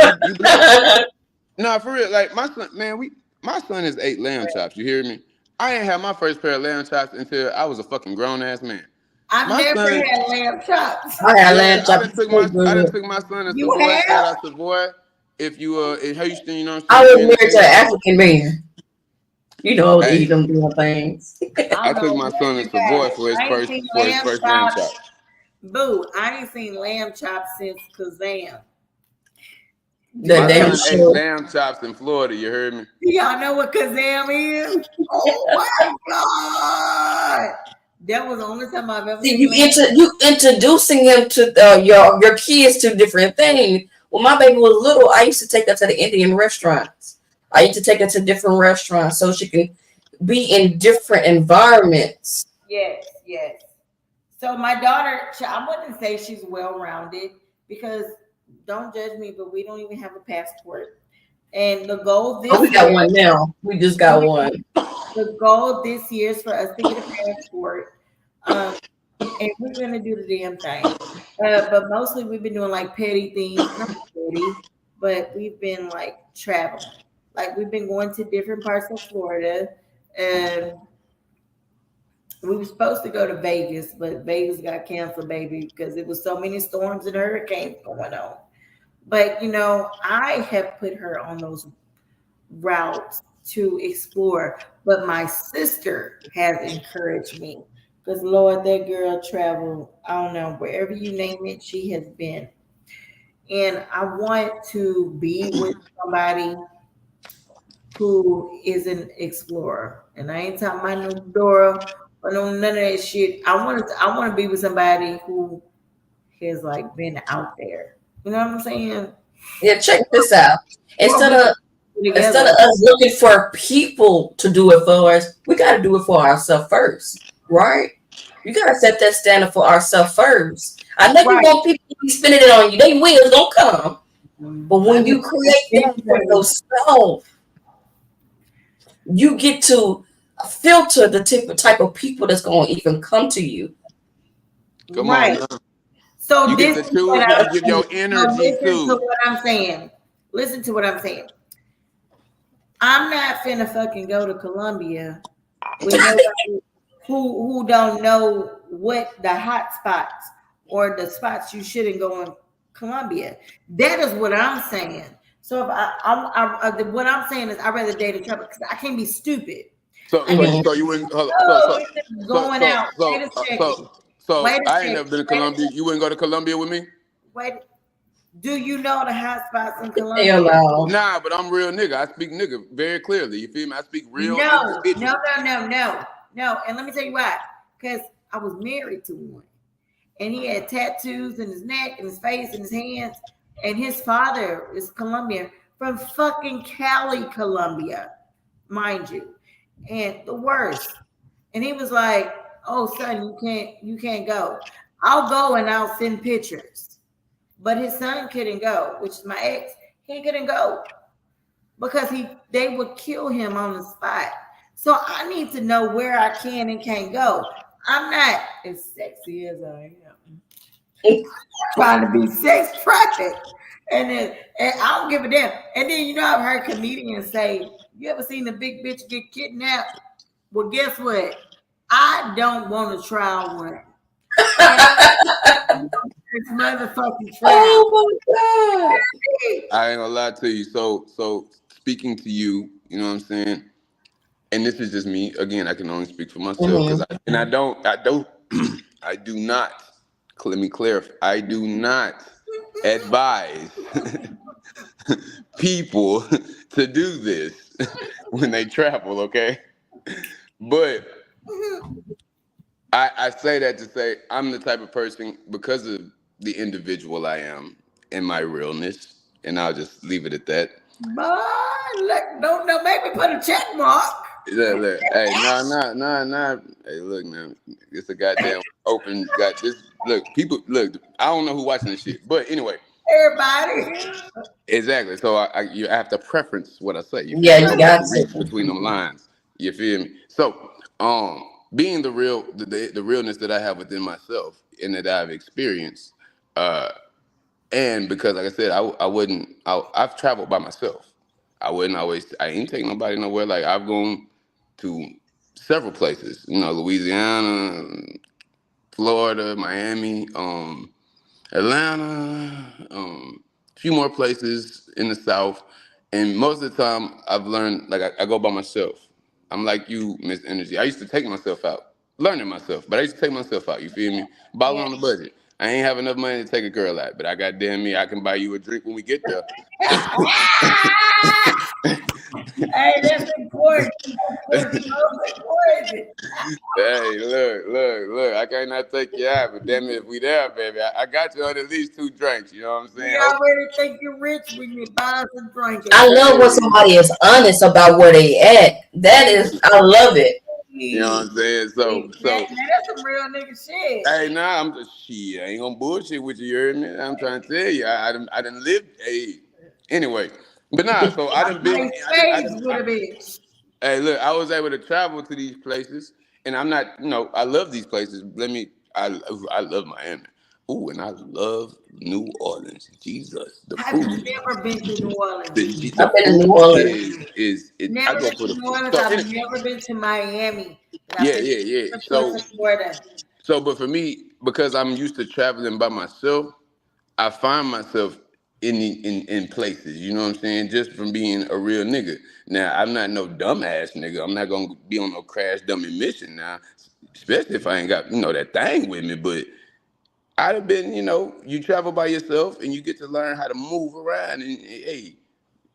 for real. Like, my son, man, my son is 8 lamb chops. You hear me? I ain't had my first pair of lamb chops until I was a fucking grown-ass man. I've never had lamb chops. I had lamb chops. I done took my son to Savoy. Shout out Savoy. If you in Houston, you know what I'm saying? I was married to an African man. You know, I was eating them doing things. I took my son to Savoy for his first lamb chop. Boo, I ain't seen lamb chops since Kazam. My son ate lamb chops in Florida, you heard me? Y'all know what Kazam is? Oh my God. That was the only time I've ever seen you introducing him to your kids to different things. When my baby was little, I used to take her to the Indian restaurants. I used to take her to different restaurants so she can be in different environments. Yes, yes. So my daughter, I wouldn't say she's well-rounded because don't judge me, but we don't even have a passport. And the goal Oh, this we got year, one now. We just got one. the goal this year is for us to get a passport. Um, and we're gonna do the damn thing. But mostly we've been doing like petty things, not petty, but we've been like traveling. Like we've been going to different parts of Florida. And we were supposed to go to Vegas, but Vegas got canceled, baby, because it was so many storms and hurricanes going on. But I have put her on those routes to explore. But my sister has encouraged me because Lord, that girl traveled, I don't know, wherever you name it, she has been. And I want to be with somebody who is an explorer. And I ain't talking about no Dora or no none of that shit. I want to be with somebody who has like been out there. You know what I'm saying? Yeah, check this out. Instead Well, of us looking for people to do it for us, we got to do it for ourselves first, right? You got to set that standard for ourselves first. I know you want people to be spending it on you. They will, don't come. But when you create that for yourself, you get to filter the type of people that's going to even come to you. Come on. Now. So you get to choose who you give your energy to. Listen to what I'm saying. Listen to what I'm saying. I'm not finna fucking go to Colombia with nobody who don't know what the hot spots or the spots you shouldn't go in Colombia. That is what I'm saying. So if what I'm saying is I'd rather date a traveler because I can't be stupid. So you wouldn't going out. Wait a second. I ain't never been to Colombia. You wouldn't go to Colombia with me? Wait. Do you know the hot spots in Colombia? Hell no. Nah, but I'm real nigga. I speak nigga very clearly. You feel me? I speak real. No. And let me tell you why. Because I was married to one. And he had tattoos in his neck and his face and his hands. And his father is Colombian from fucking Cali, Colombia, mind you. And the worst. And he was like, "Oh, son, you can't go. I'll go and I'll send pictures." But his son couldn't go, which is my ex. He couldn't go because they would kill him on the spot. So I need to know where I can and can't go. I'm not as sexy as I am. Trying to be sex trafficked. And I don't give a damn. And then I've heard comedians say, "You ever seen a big bitch get kidnapped?" Well, guess what? I don't want to try one. It's motherfucking trash. Oh my God. I ain't gonna lie to you. So speaking to you, you know what I'm saying? And this is just me. Again, I can only speak for myself because I do not, let me clarify, I do not advise people to do this when they travel, okay? But I say that to say I'm the type of person, because of the individual I am and my realness, and I'll just leave it at that. Don't make me put a check mark. Look, hey, no. Hey, look, man, it's a goddamn open. Got this. Look, people. Look, I don't know who watching this shit, but anyway. Everybody. Exactly. So you have to preference what I say. You got to read between them lines. You feel me? So, being the realness that I have within myself and that I've experienced, and because, like I said, I've traveled by myself. I ain't taking nobody nowhere. Like, I've gone to several places, Louisiana, Florida, Miami, Atlanta, a few more places in the South. And most of the time I've learned, like, I go by myself. I'm like you, Miss Energy. I used to take myself out, learning myself, but I used to take myself out, you feel me? Balling on the budget. I ain't have enough money to take a girl out, but I got damn me, I can buy you a drink when we get there. Hey, that's important. Hey, look, I cannot take you out, but damn it, if we there, baby, I got you on at least 2 drinks, you know what I'm saying? You already think you're rich when you buy some drinks. I love when somebody is honest about where they at. I love it. You know what I'm saying? So that's some real nigga shit. Hey, nah, I'm just shit. I ain't gonna bullshit with you. You heard me? I'm trying to tell you, I done lived. Hey, anyway, but nah. So I done been. With a bitch. Hey, look, I was able to travel to these places, and I'm not. I love these places. I love Miami. Ooh, and I love New Orleans. Jesus, the Have food. you never been to New Orleans? I've been to New Orleans. I Never go been for to the New food. Orleans. So, I've never been to Miami. yeah. Florida. But for me, because I'm used to traveling by myself, I find myself in places, you know what I'm saying? Just from being a real nigga. Now, I'm not no dumbass nigga. I'm not gonna be on no crash dummy mission now, especially if I ain't got, that thing with me. But I'd have been, you travel by yourself and you get to learn how to move around and hey,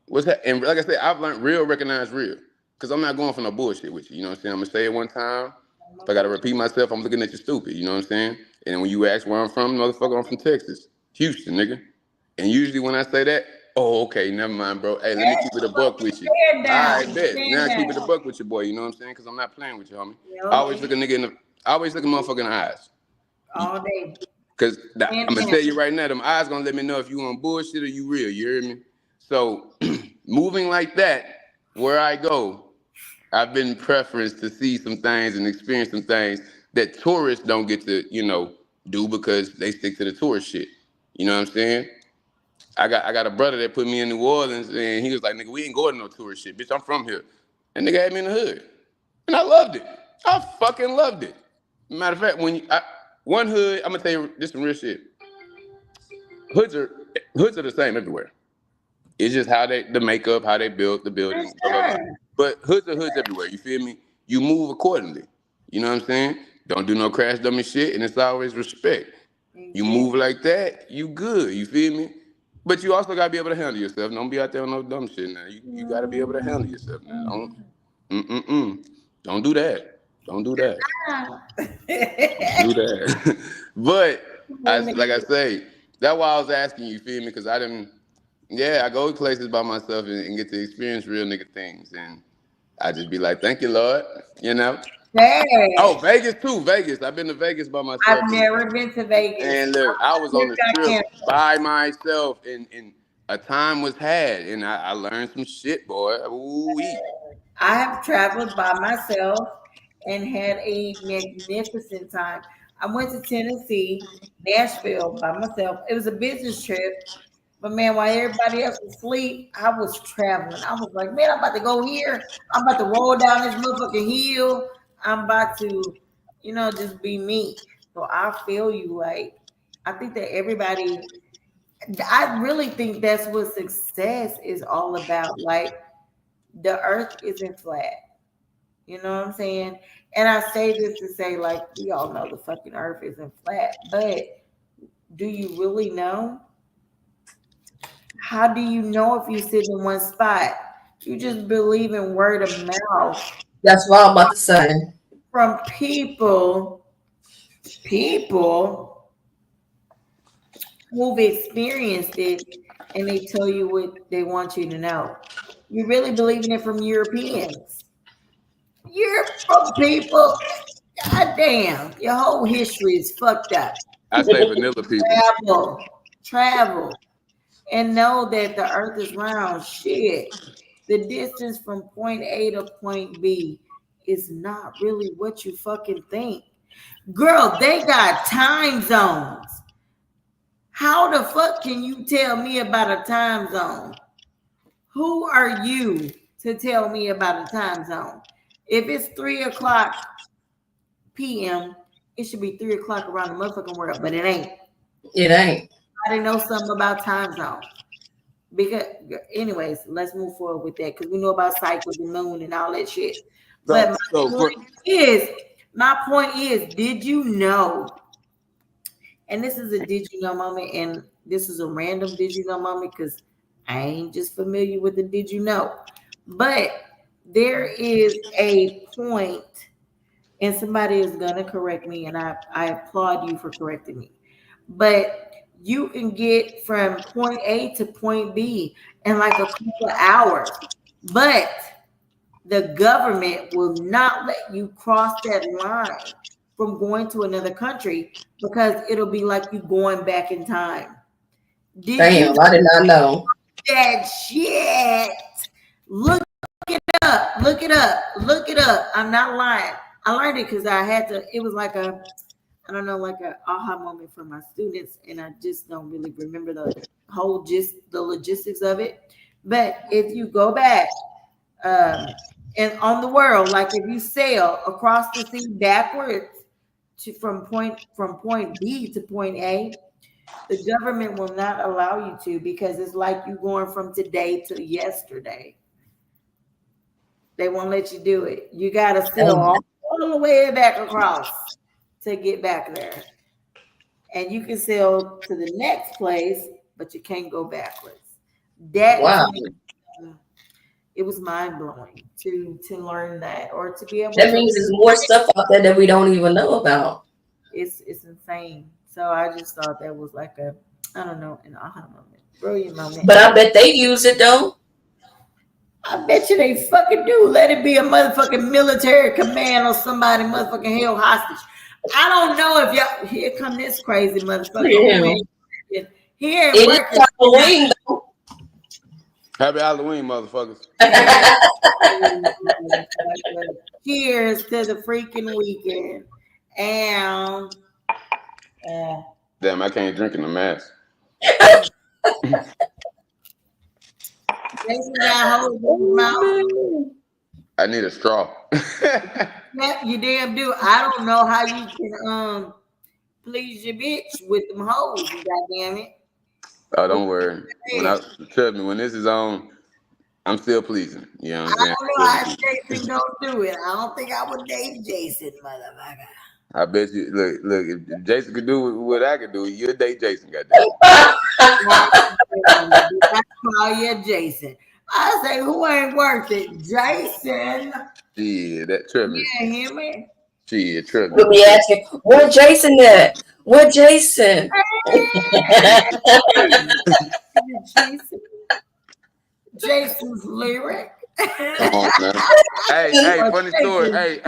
what's that? And like I said, I've learned real, recognize real. Cause I'm not going for no bullshit with you. You know what I'm saying? I'm gonna say it one time. If I gotta repeat myself, I'm looking at you stupid. You know what I'm saying? And when you ask where I'm from, motherfucker, I'm from Texas, Houston, nigga. And usually when I say that, oh, okay, never mind, bro. Hey, let me keep it a buck with you. All right, bet. Now keep it a buck with your boy. You know what I'm saying? Cause I'm not playing with you, homie. I always look a motherfucker in the eyes. All day. Cause I'm gonna tell you right now, them eyes gonna let me know if you on bullshit or you real. You hear me? So moving like that, where I go, I've been preference to see some things and experience some things that tourists don't get to, do because they stick to the tourist shit. You know what I'm saying? I got a brother that put me in New Orleans and he was like, nigga, we ain't going to no tourist shit. Bitch, I'm from here. And nigga had me in the hood. And I loved it. I fucking loved it. Matter of fact, one hood, I'm gonna tell you this some real shit. Hoods are the same everywhere. It's just how the makeup, how they built the building, blah, blah, blah. But hoods are hoods everywhere. You feel me? You move accordingly. You know what I'm saying? Don't do no crash dummy shit, and it's always respect. You move like that, you good. You feel me? But you also gotta be able to handle yourself. Don't be out there on no dumb shit now. You gotta be able to handle yourself now. Don't do that. Don't do that. Do that. But like I say, that's why I was asking you, feel me? Because I go to places by myself and get to experience real nigga things. And I just be like, thank you, Lord. Oh, Vegas too. Vegas. I've been to Vegas by myself. I've never been to Vegas. And look, I was on the strip by myself and a time was had and I learned some shit, boy. Ooh-wee. I have traveled by myself and had a magnificent time. I went to Tennessee, Nashville by myself. It was a business trip. But man, while everybody else was asleep, I was traveling. I was like, man, I'm about to go here. I'm about to roll down this motherfucking hill. I'm about to, just be me. So I feel you. Like, I think that I really think that's what success is all about. Like, the earth isn't flat. You know what I'm saying? And I say this to say, like, we all know the fucking earth isn't flat. But do you really know? How do you know if you sit in one spot? You just believe in word of mouth. That's what I'm about to say. From people who've experienced it and they tell you what they want you to know. You really believe in it from Europeans. Europe people, goddamn, your whole history is fucked up. I say vanilla people. Travel. And know that the earth is round. Shit. The distance from point A to point B is not really what you fucking think. Girl, they got time zones. How the fuck can you tell me about a time zone? Who are you to tell me about a time zone? If it's 3:00 p.m., it should be 3:00 around the motherfucking world, but it ain't. It ain't. I didn't know something about time zones. Because, anyways, let's move forward with that because we know about cycles, the moon, and all that shit. But my point is, did you know? And this is a did you know moment, and this is a random did you know moment because I ain't just familiar with the did you know. But there is a point, and somebody is gonna correct me, and I applaud you for correcting me. But you can get from point A to point B in like a couple of hours. But the government will not let you cross that line from going to another country because it'll be like you going back in time. Damn, I did not know that shit. Look it up. Look it up. Look it up. I'm not lying. I learned it because I had to. It was like a, I don't know, like a aha moment for my students, and I just don't really remember the whole the logistics of it. But if you go back, and on the world, like if you sail across the sea backwards from point B to point A, the government will not allow you to because it's like you going from today to yesterday. They won't let you do it. You got to sail all the way back across to get back there. And you can sail to the next place, but you can't go backwards. That wow. It was mind blowing to learn that, or to be able. That means there's more stuff out there that we don't even know about. It's insane. So I just thought that was like a, I don't know, an aha moment, brilliant moment. But I bet they use it though. I bet you they fucking do. Let it be a motherfucking military command or somebody motherfucking held hostage. I don't know if y'all, here come this crazy motherfucker. Yeah. Here, it's Halloween though. Happy Halloween, motherfuckers. Cheers to the freaking weekend. And damn, I can't drink in the mask. Jason got hold of his mouth. I need a straw. Yeah, you damn do. I don't know how you can please your bitch with them hoes, goddamn it. Oh, don't worry. Trust me, when this is on, I'm still pleasing. You know what I'm saying? I don't know how Jason don't do it. I don't think I would date Jason, motherfucker. I bet you. Look. If Jason could do what I could do, you'd date Jason. Goddamn. I call you Jason. I say, who ain't worth it, Jason? Yeah, that trust me. Yeah, hear me? Shit, trust me. We'll be asking, where Jason at? Where Jason? Jason's lyric. Come on, man. Hey, funny story. Hey,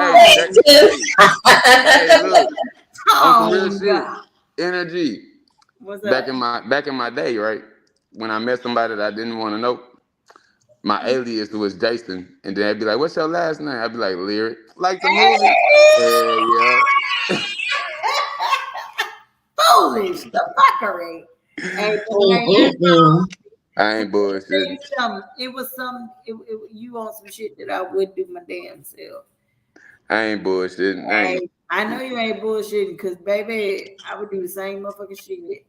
look. On some real shit. Energy. What's that? Back in my day, right? When I met somebody that I didn't want to know, my alias was Jason, and then I'd be like, "What's your last name?" I'd be like, "Lyric," like the movie. Yeah. Foolish, the fuckery. I ain't bullshitting. It was some. You on some shit that I would do my damn self. I ain't bullshitting. I know you ain't bullshitting, because baby, I would do the same motherfucking shit.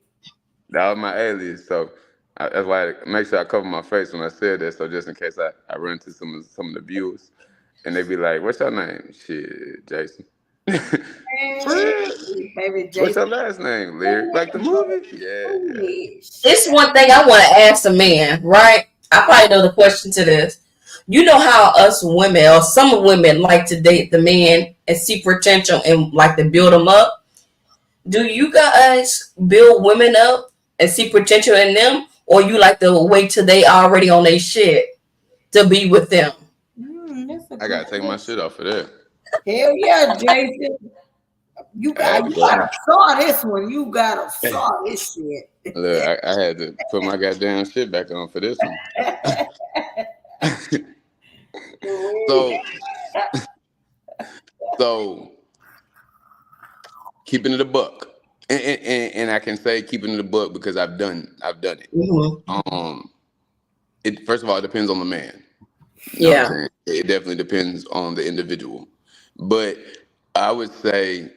That was my alias, so that's why I make sure I cover my face when I said that, so just in case I run into some of the viewers, and they be like, "What's your name?" Shit, Jason. Baby, Jason. What's your last name? Lyric, like the movie? Yeah. This one thing I want to ask a man, right? I probably know the question to this. You know how us women, or some women, like to date the man and see potential and like to build them up. Do you guys build women up and see potential in them, or you like to wait till they already on their shit to be with them? I gotta take my shit off of that. Hell yeah, Jason. You gotta saw this one. You gotta saw this shit. Look, I had to put my goddamn shit back on for this one. So keeping it a buck, and I can say keeping it a buck because I've done it. Mm-hmm. It first of all, it depends on the man. Yeah, it definitely depends on the individual, but I would say,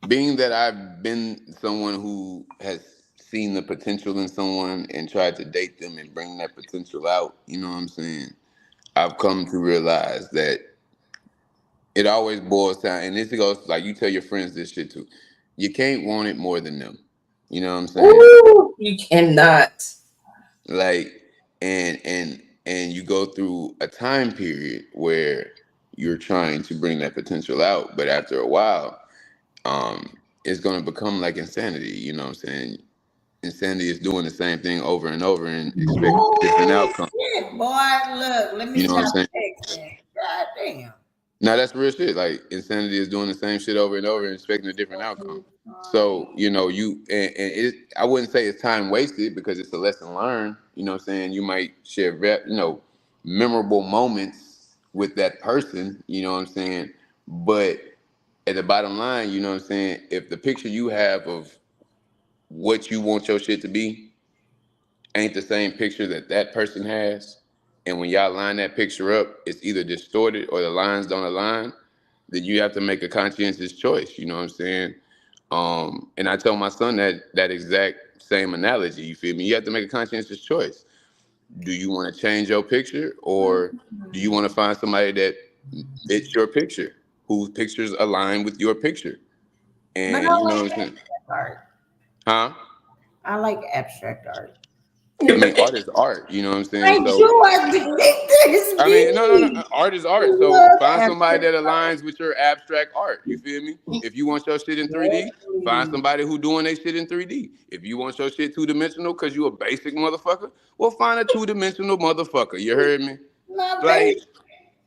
being that I've been someone who has seen the potential in someone and tried to date them and bring that potential out, you know what I'm saying? I've come to realize that it always boils down, and this goes like you tell your friends this shit too. You can't want it more than them. You know what I'm saying? Ooh, you cannot. Like, and you go through a time period where you're trying to bring that potential out, but after a while, it's gonna become like insanity. You know what I'm saying? Insanity is doing the same thing over and over and expecting a different outcome. Shit, boy, look, let me You know what I'm stop saying? texting. God damn. Now that's real shit. Like insanity is doing the same shit over and over and expecting a different outcome. So you and it. I wouldn't say it's time wasted because it's a lesson learned. You know what I'm saying? You might share memorable moments with that person. You know what I'm saying? But at the bottom line, you know what I'm saying? If the picture you have of what you want your shit to be ain't the same picture that that person has, and when y'all line that picture up, it's either distorted or the lines don't align, then you have to make a conscientious choice. You know what I'm saying? And I tell my son that exact same analogy. You feel me? You have to make a conscientious choice. Do you want to change your picture, or do you want to find somebody that fits your picture, whose pictures align with your picture? But And I you know like what I'm saying? abstract art. Huh? I like abstract art. I mean, art is art. You know what I'm saying? I So do. I think this I mean, no. me. Art is I art. So love find somebody abstract that art. aligns with your abstract art. You feel me? If you want your shit in 3D, find Exactly. somebody who doing their shit in 3D. If you want your shit 2-dimensional because you a basic motherfucker, well, find a 2-dimensional motherfucker. You heard me? Not Like, basic.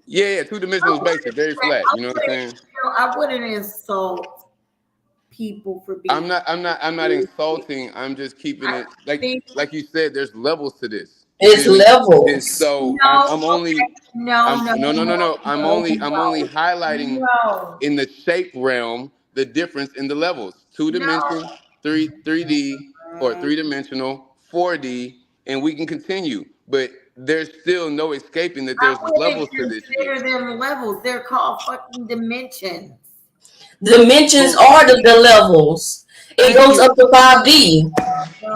yeah, I 2-dimensional is basic, very flat. You know what I'm saying? I wouldn't insult people for I'm being not. I'm not. I'm not basic. insulting. I'm just keeping I it like think you said. There's levels to this. You It's feel me? And levels. so no. I'm only. Okay. No. I'm No. no no no No. no. No. I'm only highlighting No. in the shape realm the difference in the levels. Two No. dimension, 3D or No. 3-dimensional, 4D, and we can continue. But there's still no escaping that I there's wouldn't levels to this shit. consider them levels. They're called fucking dimensions. Dimensions So are the levels. It thank goes you. up to 5D.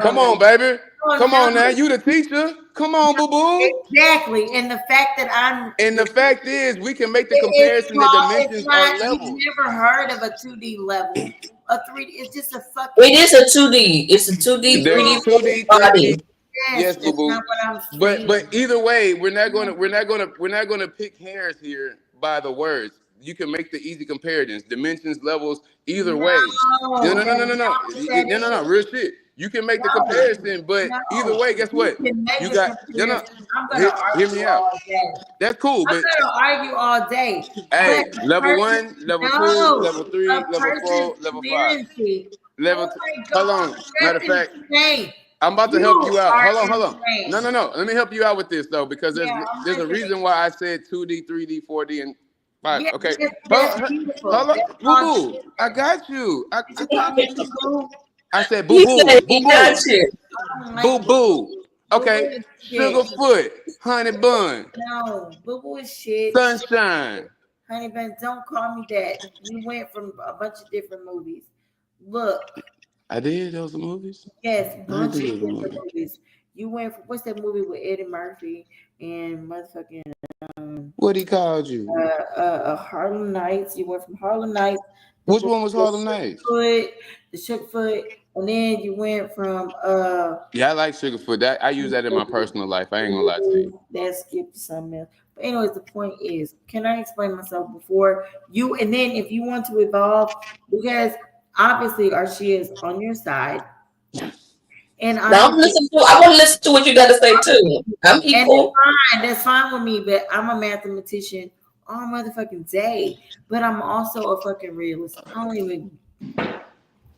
Come No, on, baby. no, Come on now. no. You the teacher. Come on, boo boo. Exactly. And the fact that And the fact is, we can make the it's comparison that called, it's dimensions are not, you've levels. never heard of a 2D level. A 3D, it's just a It fucking, is a 2D. It's a 2D, There's 3D, no, 2D, 3D. 4D. yes, Yes, boo that's boo. not what I'm But saying. either way, we're not gonna pick hairs here by the words. You can make the easy comparisons, dimensions, levels, either way. No, No, no, no, that's no, no, no, not what that no, no, no, is. real shit. You can make the No, comparison, but either no. way, guess You what? can make You a got no, no. comparison. I'm gonna Hear me argue out. all day. That's cool, I'm but gonna argue all day. But hey, a level person, 1, level 2, no, level 3, a level person 4, level 5. experiencing. Level Oh two. my Hold God, on. Matter that's of fact, insane. I'm about to help You you out. are Hold on, hold on. No, insane. no, no. Let me help you out with this though, because Yeah, I'm there's a listening. reason why I said 2D, 3D, 4D, and 5. Yeah, Okay. that's Hold on, beautiful. hold on. That's Boo called boo. I got you. Did you call Got me you. boo boo? I said boo He boo. said Boo he got boo. you. I don't Boo like boo boo. boo. Boo boo Okay. is shit. Sugarfoot. Honey bun. No, boo boo is shit. Sunshine. Honey bun, don't call me that. You went from a bunch of different movies. Look, I did those movies. yes, I bunch of did the different movie. movies. You went from what's that movie with Eddie Murphy and motherfucking What he called you? Harlem Nights. You went from Harlem Nights, the Which book, one was Harlem Nights? The Shook Foot, and then you went from Yeah, I like Sugarfoot. That I use that in my personal life. I ain't gonna lie to you. that skipped to something else. But anyways, the point is, can I explain myself before you? And then if you want to evolve, because obviously Arshia is on your side, and Now I'm obviously, listening to. I want to listen to what you got to say too. I'm and equal. that's fine with me. But I'm a mathematician all motherfucking day. But I'm also a fucking realist. I don't even.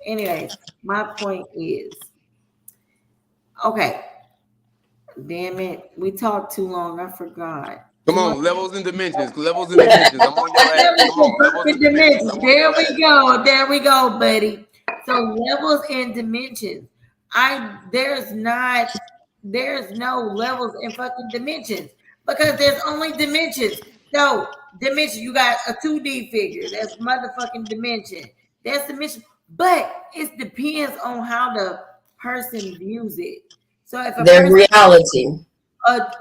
Anyways, my point is, okay. Damn it, we talked too long. I forgot. Come Too long. on, levels and dimensions. Levels and dimensions. I'm on your ass. Come on, levels and dimensions. I'm on There your we ass. go. There we go, buddy. So levels and dimensions. There's no levels and fucking dimensions because there's only dimensions. So dimension, you got a 2D figure. That's motherfucking dimension. That's dimension. But it depends on how the person views it. So if a Their person reality.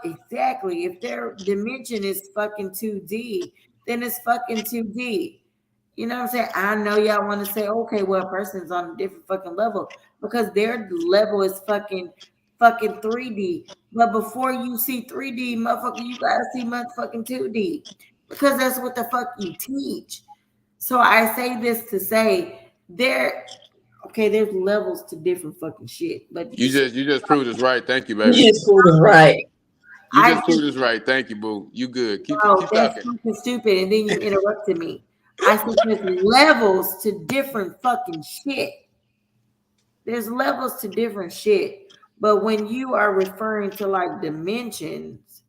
exactly. If their dimension is fucking 2D, then it's fucking 2D. You know what I'm saying? I know y'all want to say, okay, well, a person's on a different fucking level because their level is fucking 3D. But before you see 3D, motherfucker, you gotta see motherfucking 2D. Because that's what the fuck you teach. So I say this to say there Okay, there's levels to different fucking shit. But You just proved us right. Thank you, baby. You just proved us right. You just proved us right. Thank you, boo. You good. Keep that's talking. fucking stupid. And then you interrupted me. I said there's levels to different fucking shit. There's levels to different shit. But when you are referring to like dimensions,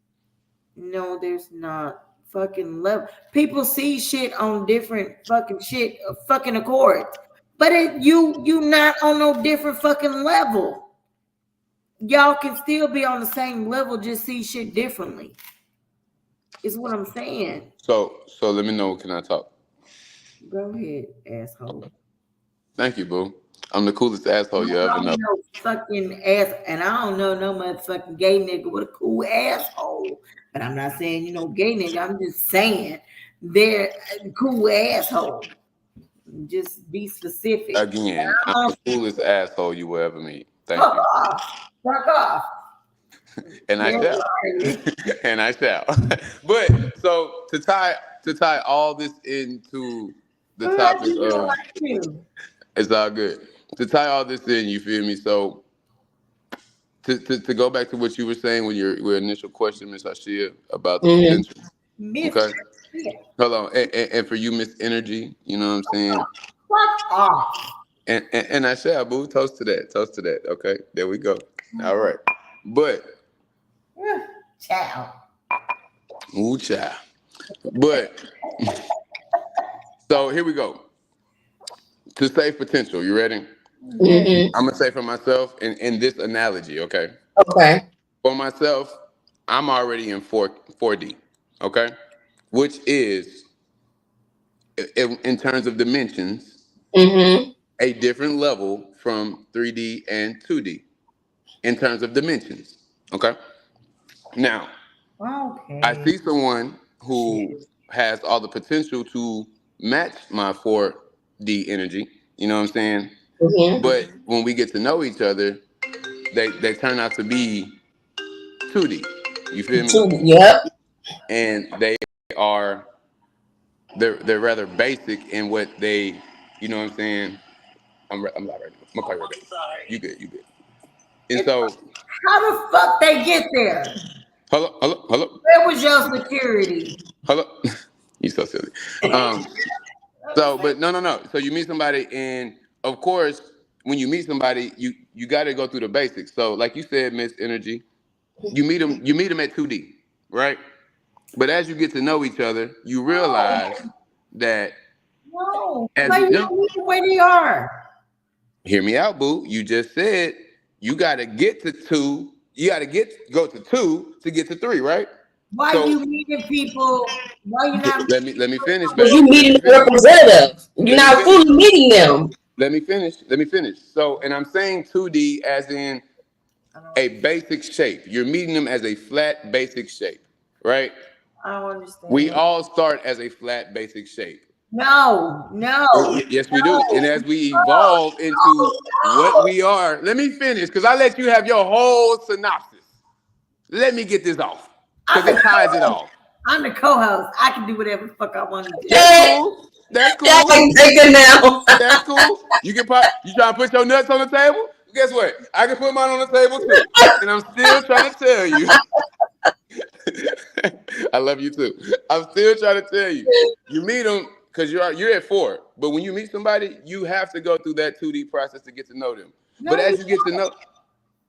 no, there's not fucking level. People see shit on different fucking shit, fucking accords. But you not on no different fucking level. Y'all can still be on the same level, just see shit differently. Is what I'm saying. So let me know. Can I talk? Go ahead, asshole. Thank you, boo. I'm the coolest asshole you ever know. No fucking ass, and I don't know no motherfucking gay nigga with a cool asshole. But I'm not saying gay nigga. I'm just saying they're a cool asshole. Just be specific. Again, I'm the coolest asshole you will ever meet. Thank Fuck you. off. Fuck off. And I shall. And I shall. But so to tie all this into the topic of it's all good. To tie all this in, you feel me? So to go back to what you were saying with your initial question, Miss Ashia, about the potential. Okay. Hold on. And for you, Miss Energy, you know what I'm saying? Fuck off. And I shall, boo. Toast to that. Toast to that. Okay. There we go. All right. But ciao. Ooh, child. But so here we go. To save potential, you ready? Mm-hmm. I'm gonna say for myself in this analogy, okay? Okay. For myself, I'm already in 4D, okay? Which is in terms of dimensions, a different level from 3D and 2D in terms of dimensions, okay? Now, I see someone who has all the potential to match my 4D energy, you know what I'm saying? But when we get to know each other, they turn out to be 2D. You feel me? Yep. And they're rather basic in what they, you know what I'm saying? I'm not ready. I'm gonna call you right back. You good. And so how the fuck they get there? Hello. Where was your security? Hello. You so silly. But no. So you meet somebody, and of course, when you meet somebody, you got to go through the basics. So, like you said, Miss Energy, you meet them at 2D, right? But as you get to know each other, you realize that why you don't meet them where they are? Hear me out, boo. You just said you got to get to 2. You got to go to 2 to get to 3, right? Why you meeting people? Why you not? Let me finish, baby. Because you meeting the representative. You're not fully meeting them. Let me finish. So, and I'm saying 2D as in a basic shape. You're meeting them as a flat, basic shape, right? I don't understand. We all start as a flat, basic shape. No. Yes, we do. And as we evolve into what we are, let me finish because I let you have your whole synopsis. Let me get this off because it ties it off. I'm the co-host. I can do whatever the fuck I want to do. That's cool. Now. That's cool. You trying to put your nuts on the table? Guess what? I can put mine on the table too. And I'm still trying to tell you. I love you too. I'm still trying to tell you. You meet them because you're at 4. But when you meet somebody, you have to go through that 2D process to get to know them. But as you get to know,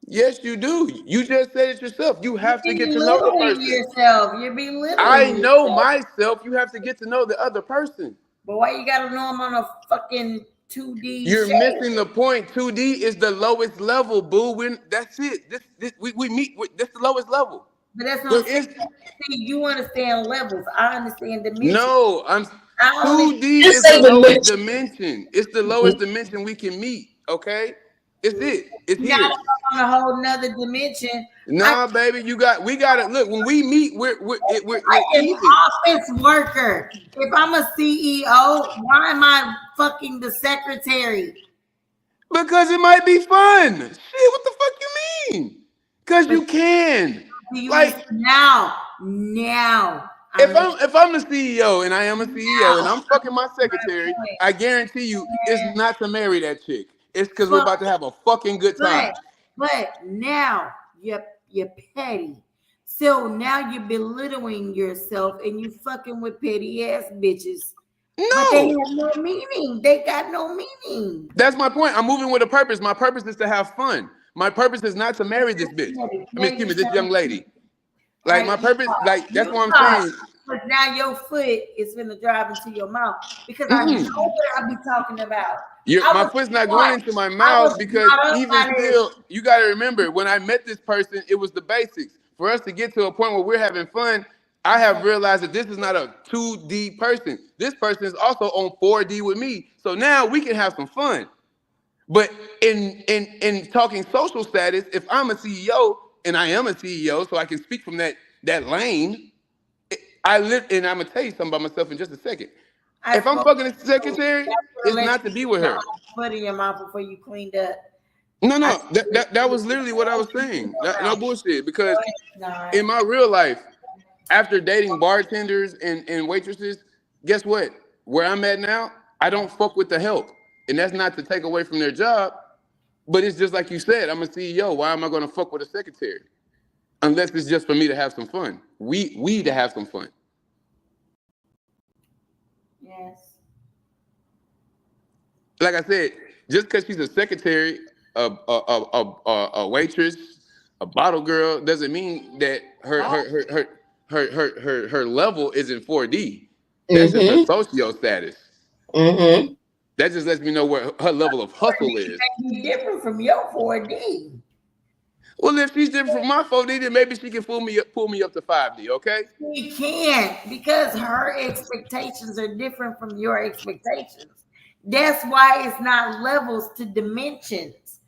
yes, you do. You just said it yourself. You have to get to know the person. You're belittling I know myself. You have to get to know the other person. But why you gotta know them on a fucking 2D? You're missing the point. 2D is the lowest level, boo. That's it. We meet with that's the lowest level. But that's not. See, you understand levels. I understand dimensions. No, 2D is the lowest dimension. It's the lowest dimension we can meet. Okay, it's it. It's here. Now on a whole nother dimension. Nah, baby, we gotta look. When we meet, we're an office worker. If I'm a CEO, why am I fucking the secretary? Because it might be fun. Shit, what the fuck you mean? Because you can. Now. If I'm the CEO and I am a CEO and I'm fucking my secretary, I guarantee you it's not to marry that chick. It's because we're about to have a fucking good time. But now you're petty. So now you're belittling yourself and you fucking with petty ass bitches. No. But they have no meaning. They got no meaning. That's my point. I'm moving with a purpose. My purpose is to have fun. My purpose is not to marry this bitch. This young lady. Like my purpose, like that's what I'm saying. But now your foot is gonna drive into your mouth because I know what I be talking about. My foot's not going into my mouth because even still, you got to remember when I met this person, it was the basics. For us to get to a point where we're having fun, I have realized that this is not a 2D person. This person is also on 4D with me. So now we can have some fun. But in talking social status, if I'm a CEO and I am a CEO, so I can speak from that lane, I live, and I'm gonna tell you something about myself in just a second. If I'm fucking a secretary, it's not to be with her. Put in your mouth before you cleaned up. No, that was literally what I was saying. No bullshit. Because in my real life, after dating bartenders and waitresses, guess what? Where I'm at now, I don't fuck with the help. And that's not to take away from their job, but it's just like you said, I'm a CEO. Why am I going to fuck with a secretary? Unless it's just for me to have some fun. We to have some fun. Yes. Like I said, just because she's a secretary, a waitress, a bottle girl, doesn't mean that her level is in 4D. That's just her socio status. Mm-hmm. That just lets me know where her level of hustle is. She's different from your 4D. Well, if she's different from my 4D, then maybe she can pull me up to 5D, okay? She can't because her expectations are different from your expectations. That's why it's not levels to dimensions.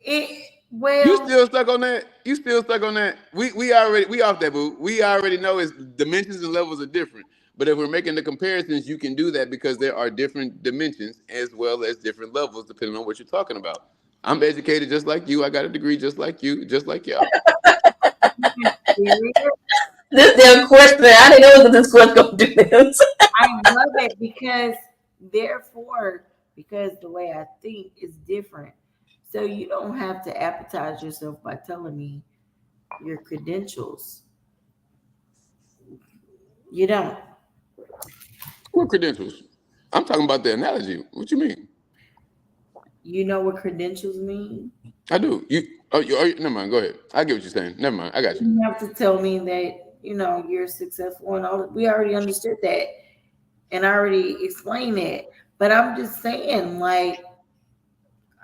You still stuck on that? You still stuck on that? We off that, boo. We already know it's dimensions and levels are different. But if we're making the comparisons, you can do that because there are different dimensions as well as different levels depending on what you're talking about. I'm educated just like you. I got a degree just like you, just like y'all. This damn question, I didn't know that this was going to do this. I love it because the way I think is different. So you don't have to appetize yourself by telling me your credentials. You don't. What credentials? I'm talking about the analogy. What you mean? You know what credentials mean? I do. Never mind. Go ahead. I get what you're saying. Never mind. I got you. You have to tell me that, you're successful and all. We already understood that. And I already explained it. But I'm just saying, like,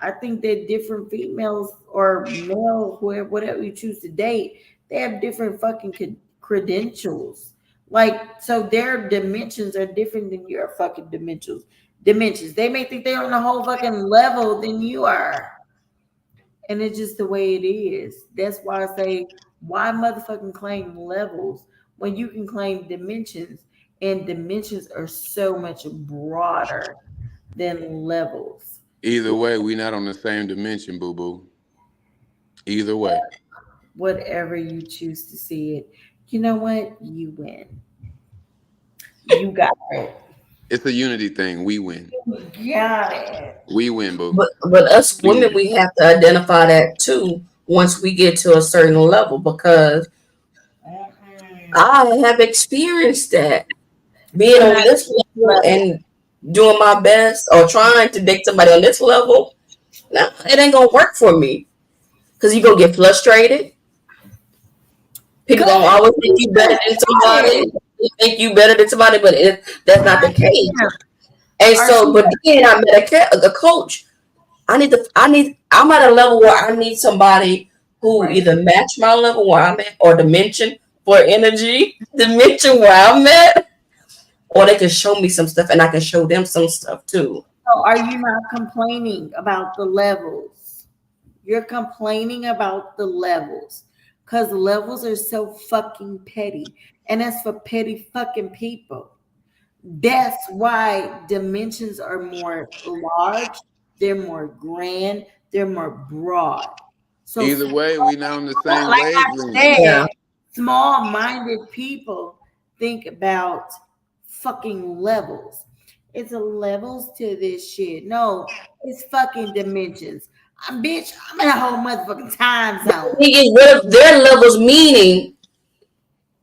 I think that different females or male, whatever you choose to date, they have different fucking credentials. Like, so their dimensions are different than your fucking dimensions. They may think they're on a whole fucking level than you are. And it's just the way it is. That's why I say, why motherfucking claim levels when you can claim dimensions? And dimensions are so much broader than levels. Either way, we're not on the same dimension, boo-boo. Either way. Whatever you choose to see it. You know what? You win. You got it. It's a unity thing. We win. You got it. We win, boo. But us women, we have to identify that too once we get to a certain level, because I have experienced that. Being on this level and doing my best or trying to date somebody on this level, no, it ain't gonna work for me. Because you gonna get frustrated. People gonna always think you better than somebody. You think you better than somebody, but that's not the case. And so, but then I met a coach. I'm at a level where I need somebody who either match my level where I'm at or dimension where I'm at, or they can show me some stuff and I can show them some stuff too. So are you not complaining about the levels? You're complaining about the levels because levels are so fucking petty. And that's for petty fucking people. That's why dimensions are more large, they're more grand, they're more broad. So either way, we now on the same wavelength. Yeah. Small-minded people think about fucking levels. It's a levels to this shit. No, it's fucking dimensions. Bitch, I'm in a whole motherfucking time zone. What if their levels meaning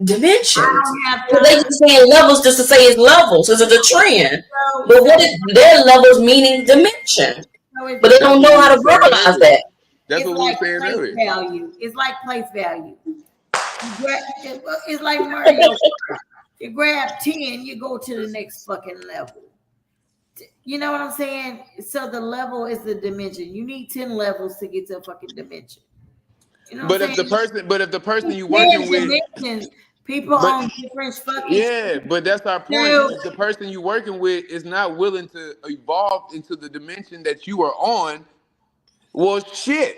I dimensions? don't have So they time. just saying levels just to say it's levels. It's a trend. So, But so, what if their levels meaning dimension? so it's, But they That's don't what know we how were to saying verbalize earlier. that. That's it's what we were like saying place earlier. value. It's like place value. It's like Mario Kart. You grab 10, you go to the next fucking level. You know what I'm saying? So the level is the dimension. You need 10 levels to get to a fucking dimension. You know what But I'm if the saying? person you 10 working with, dimensions. People but on different fucking yeah, but that's our point. so If the person you working with is not willing to evolve into the dimension that you are on, well, shit.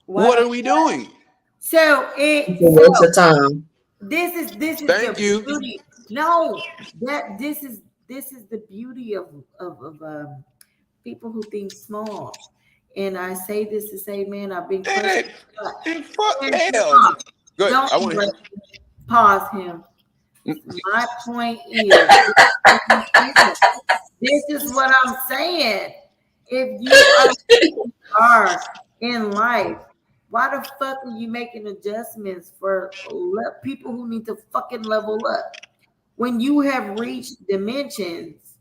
why What the are we doing? so It's it a waste so of time. this is the Thank you. beauty. No, that this is the beauty of people who think small. And I say this to say, man, I've been crushed. And, and fuck And hell. Go ahead. don't I want pause him. to. My point is, this is what I'm saying. If you are in life, why the fuck are you making adjustments for people who need to fucking level up? When you have reached dimensions,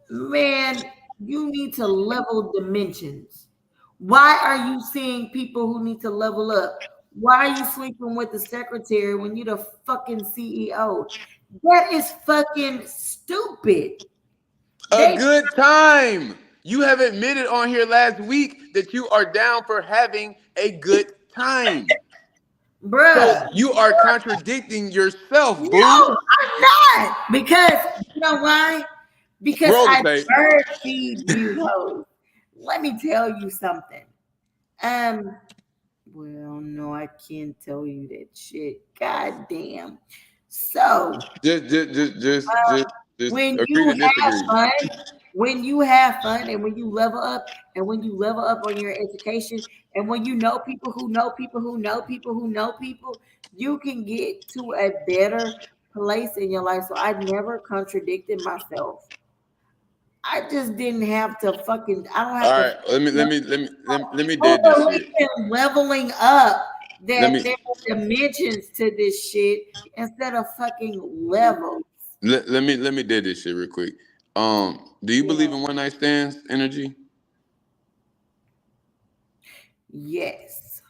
man, you need to level dimensions. Why are you seeing people who need to level up? Why are you sleeping with the secretary when you're the fucking CEO? That is fucking stupid. A They, good time. You have admitted on here last week that you are down for having a good time. So bruh. you are contradicting yourself, boo. No, I'm not. Because you know why? Because Roll the I tape. bird feed you hoes. Let me tell you something. Um, well, no, I can't tell you that shit. God damn. So Just when agree you to have disagree. fun, when you have fun and when you level up and when you level up on your education and when you know people who know people who know people who know people, you can get to a better place in your life. So I never contradicted myself. I just didn't have to fucking I don't have All to right, let me I dead this believe shit. in leveling up Let that me there are dimensions to this shit instead of fucking levels. let me dead this shit real quick. Do you Yeah. believe in one night stands energy? Yes.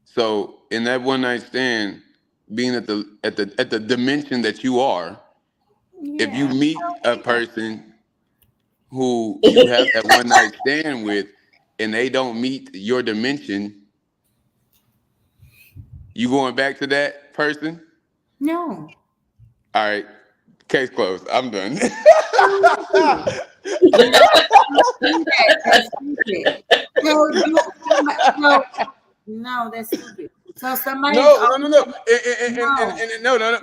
So in that one night stand, being at the dimension that you are, if you Yeah. meet a person who you have that one night stand with and they don't meet your dimension, you going back to that person? No. All right, case closed. I'm done. No, don't do that. That's stupid. So you no, no, that's stupid. So somebody's No. always no. No.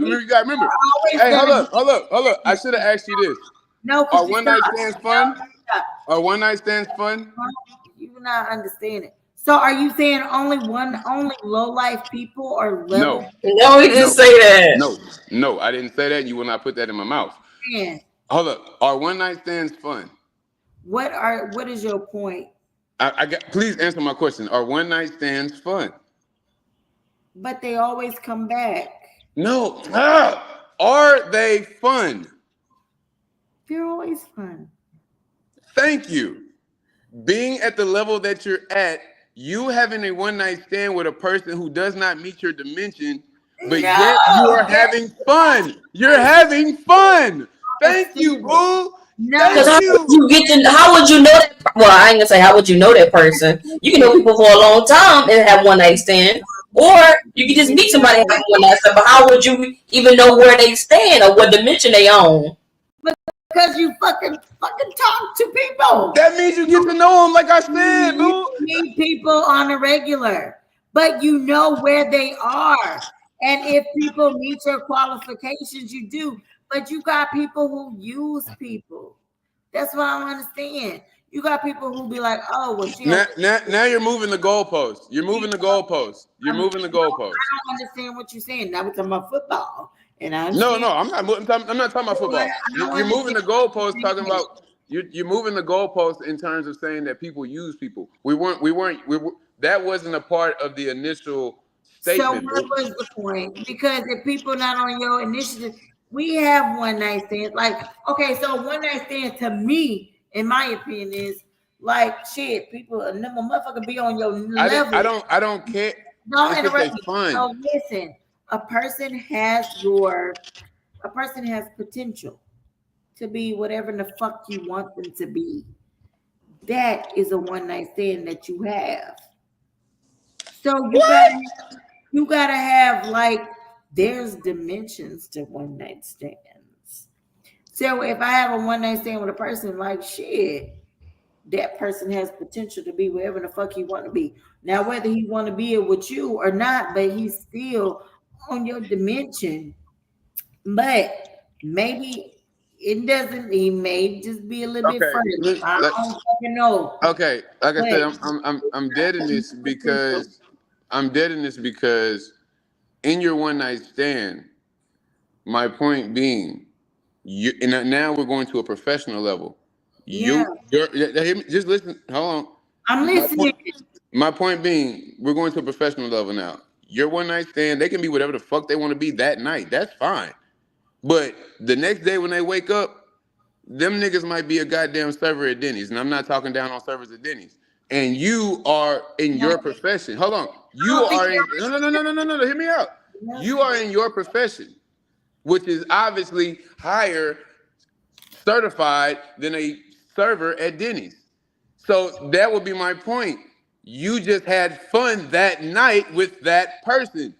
You gotta People remember. are always Hey, gonna be hold up. I should have asked you this. no, Are because you one night stop. stands No, fun? stop. Are one night stands fun? You're not understanding. So are you saying only low life people are No, level No, he didn't no, say that. no. I didn't say that. You will not put that in my mouth. man? Hold up. Are one night stands fun? What is your point? I got. Please answer my question. Are one night stands fun? But they always come back. No. Are they fun? They're always fun. Thank you. Being at the level that you're at, you having a one night stand with a person who does not meet your dimension, but No, yet you are having fun. You're having fun. that's Thank you, stupid. boo. Because Thank No, how would you. you how would you know that? Well, I ain't gonna say how would you know that person. You can know people for a long time and have one night stand, or you can just meet somebody and have one night stand. But how would you even know where they stand or what dimension they own? because you fucking talk to people. That means you get to know them, like I said, You boo. meet people on a regular, but you know where they are. And if people meet your qualifications, you do. But you got people who use people. That's what I don't understand. You got people who be like, oh, well, she Now, don't. now you're moving the goalpost. You're moving the goalpost. You're moving the goalpost. I don't understand what you're saying. Now we're talking about football, and I No, understand. no, I'm not talking about football. I don't You're moving understand. the goalpost, talking about you're moving the goalpost in terms of saying that people use people. That wasn't a part of the initial So statement. what was the point? Because if people not on your initiative, we have one night stands. Like, okay, so one night stand to me, in my opinion, is like shit. People, a number motherfucker be on your level. I don't care. Don't It's just interrupt a me. fun. So listen, a person has potential to be whatever the fuck you want them to be. That is a one night stand that you have. So you gotta have like there's dimensions to one night stands. So if I have a one night stand with a person, like shit, that person has potential to be wherever the fuck he want to be. Now, whether he want to be it with you or not, but he's still on your dimension. But maybe it doesn't. He may just be a little bit Okay, further. I don't fucking know. okay. Like I said, But I'm dead in this because in your one night stand, my point being, and now we're going to a professional level. yeah, Just listen. Hold I'm on. listening. My point being, we're going to a professional level now. Your one night stand, they can be whatever the fuck they want to be that night. That's fine. But the next day when they wake up, them niggas might be a goddamn server at Denny's, and I'm not talking down on servers at Denny's. And you are in your profession. Hold on. You don't think are in no. Hear me out. You are in your profession, which is obviously higher certified than a server at Denny's. So that would be my point. You just had fun that night with that person.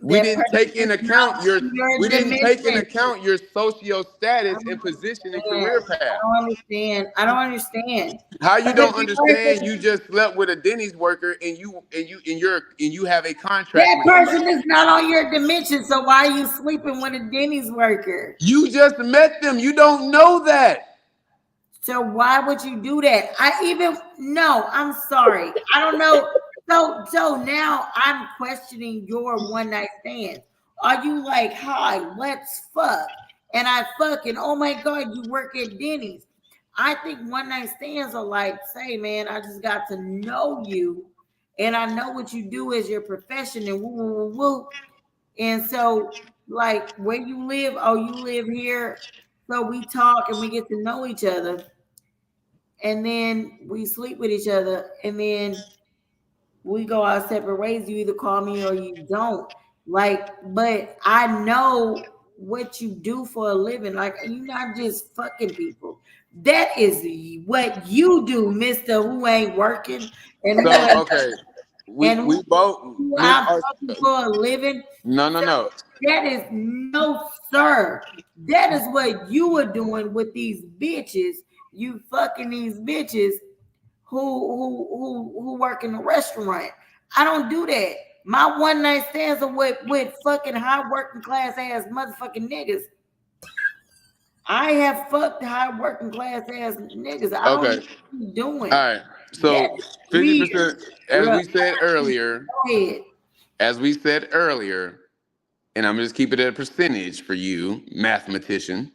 We That didn't person take in is account not your in your we didn't take in dimension. account your socio I status don't and position and understand. career path. I don't understand. How you Because don't the understand? person, You just slept with a Denny's worker and you have a contract that with somebody. person is not on your dimension. So why are you sleeping with a Denny's worker? You just met them. You don't know that. So why would you do that? No, I'm sorry. I don't know. So now I'm questioning your one night stand. Are you like, hi, let's fuck? And I fucking, oh my God, you work at Denny's. I think one night stands are like, say, man, I just got to know you and I know what you do as your profession and woo, woo, woo, woo. And so, like, where you live, oh, you live here. So we talk and we get to know each other and then we sleep with each other, and then we go our separate ways. You either call me or you don't. Like, but I know what you do for a living. Like, you're not just fucking people. That is what you do, Mister Who ain't working and who So ain't okay, we and both who Miss I'm fucking for a living. no. That is no, sir. That is what you are doing with these bitches. You fucking these bitches who work in a restaurant. I don't do that. My one night stands are with fucking high working class ass motherfucking niggas. I have fucked high working class ass niggas. I don't know Okay. what you're doing. All right. So That's weird. 50%, Bruh. Go ahead. as we said earlier, and I'm just keep it at a percentage for you, mathematician.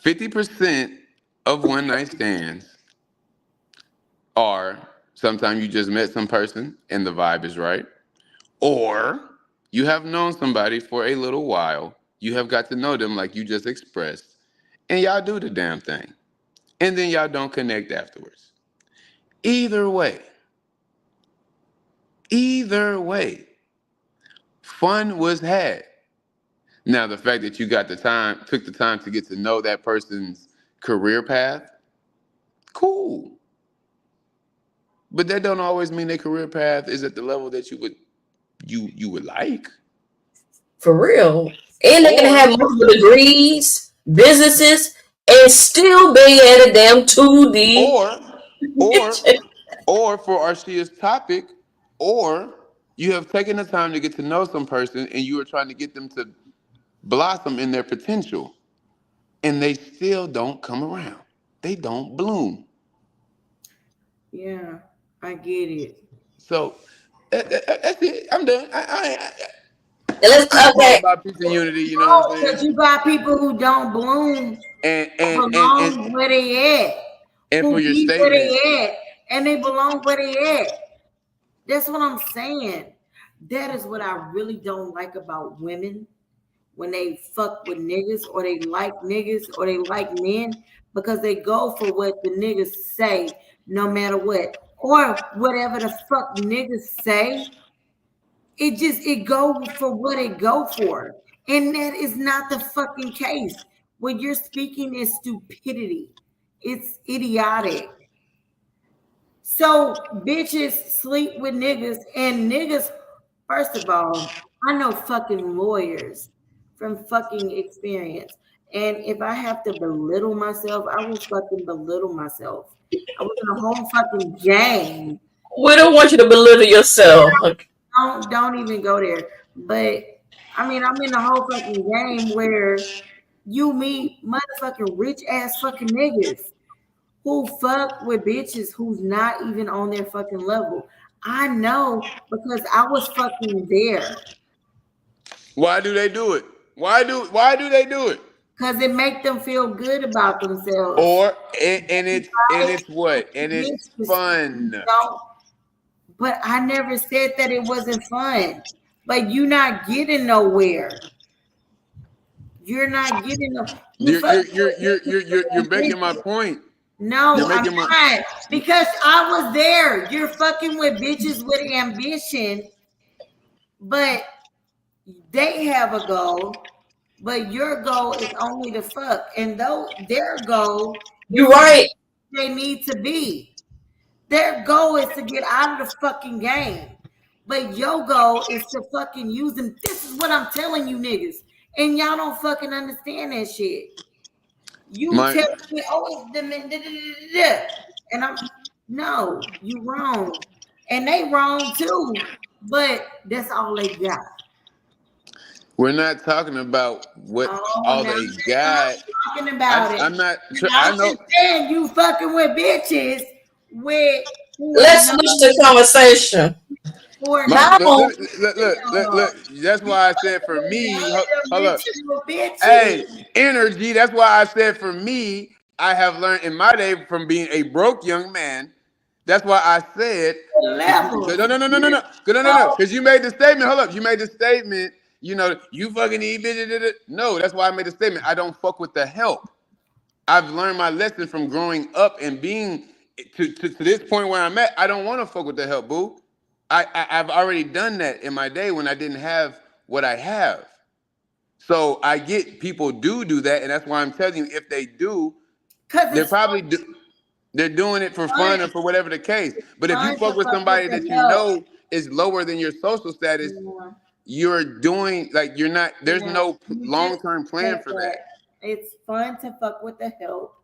50% of one night stands are sometimes you just met some person and the vibe is right, or you have known somebody for a little while. You have got to know them like you just expressed, and y'all do the damn thing, and then y'all don't connect afterwards. Either way, either way, fun was had. Now, the fact that you took the time to get to know that person's career path, cool. But that don't always mean their career path is at the level that you would like. For real. And they can Or have multiple degrees, businesses, and still be at a damn 2D. or or for Arcia's topic, or you have taken the time to get to know some person and you are trying to get them to blossom in their potential and they still don't come around. They don't bloom. Yeah, I get it. So that's it. I'm done. Let's I'm all okay. about peace and unity. You know what I'm Oh, saying? but you got people who don't bloom, And who and and and belong where they at, and for who your be where statement, they at, and they belong where they at. That's what I'm saying. That is what I really don't like about women when they fuck with niggas or they like niggas or they like men because they go for what the niggas say no matter what. Or whatever the fuck niggas say, it go for what it go for. And that is not the fucking case. What you're speaking is stupidity. It's idiotic. So bitches sleep with niggas and niggas, first of all, I know fucking lawyers from fucking experience. And if I have to belittle myself, I will fucking belittle myself. I was in a whole fucking game. We don't want you to belittle yourself. Okay. Don't even go there. But I mean, I'm in a whole fucking game where you meet motherfucking rich ass fucking niggas who fuck with bitches who's not even on their fucking level. I know because I was fucking there. why do they do it? Why do they do it? Because it make them feel good about themselves. Or and it's what? And it's Bitches fun. don't, but I never said that it wasn't fun. But you're not getting nowhere. You're not getting no. You You're fucking you're you're you're you're you're, you're making my bitches. point. You're No, I'm making my not. Because I was there. You're fucking with bitches with ambition, but they have a goal, but your goal is only to fuck. And though their goal is You're to be right. where they need to be. Their goal is to get out of the fucking game. But your goal is to fucking use them. This is what I'm telling you niggas. And y'all don't fucking understand that shit. You my tell me, oh, it's them and I'm no, you wrong. And they wrong too. But that's all they got. we're not talking about what Oh, all now they we're not got. talking about it. I'm not. I'm I know. just saying you fucking with bitches with who are Let's not switch the conversation. who are My not How? look. That's why I said for me. Hold up. bitches. Hey, energy. That's why I said for me. I have learned in my day from being a broke young man. That's why I said Levels. no. So Because you made the statement. Hold up. You made the statement. You fucking need bitches. No, that's why I made the statement. I don't fuck with the help. I've learned my lesson from growing up and being to this point where I'm at. I don't want to fuck with the help, boo. I've already done that in my day when I didn't have what I have. So I get people do that, and that's why I'm telling you, if they do, because they're it's probably they're doing it for fun, fun or for whatever the case. But if you fun to fuck with fuck with somebody the that you help. know is lower than your social status, Yeah. you're doing like you're not. There's Yeah, no you long just term plan said for that. that. It's fun to fuck with the help.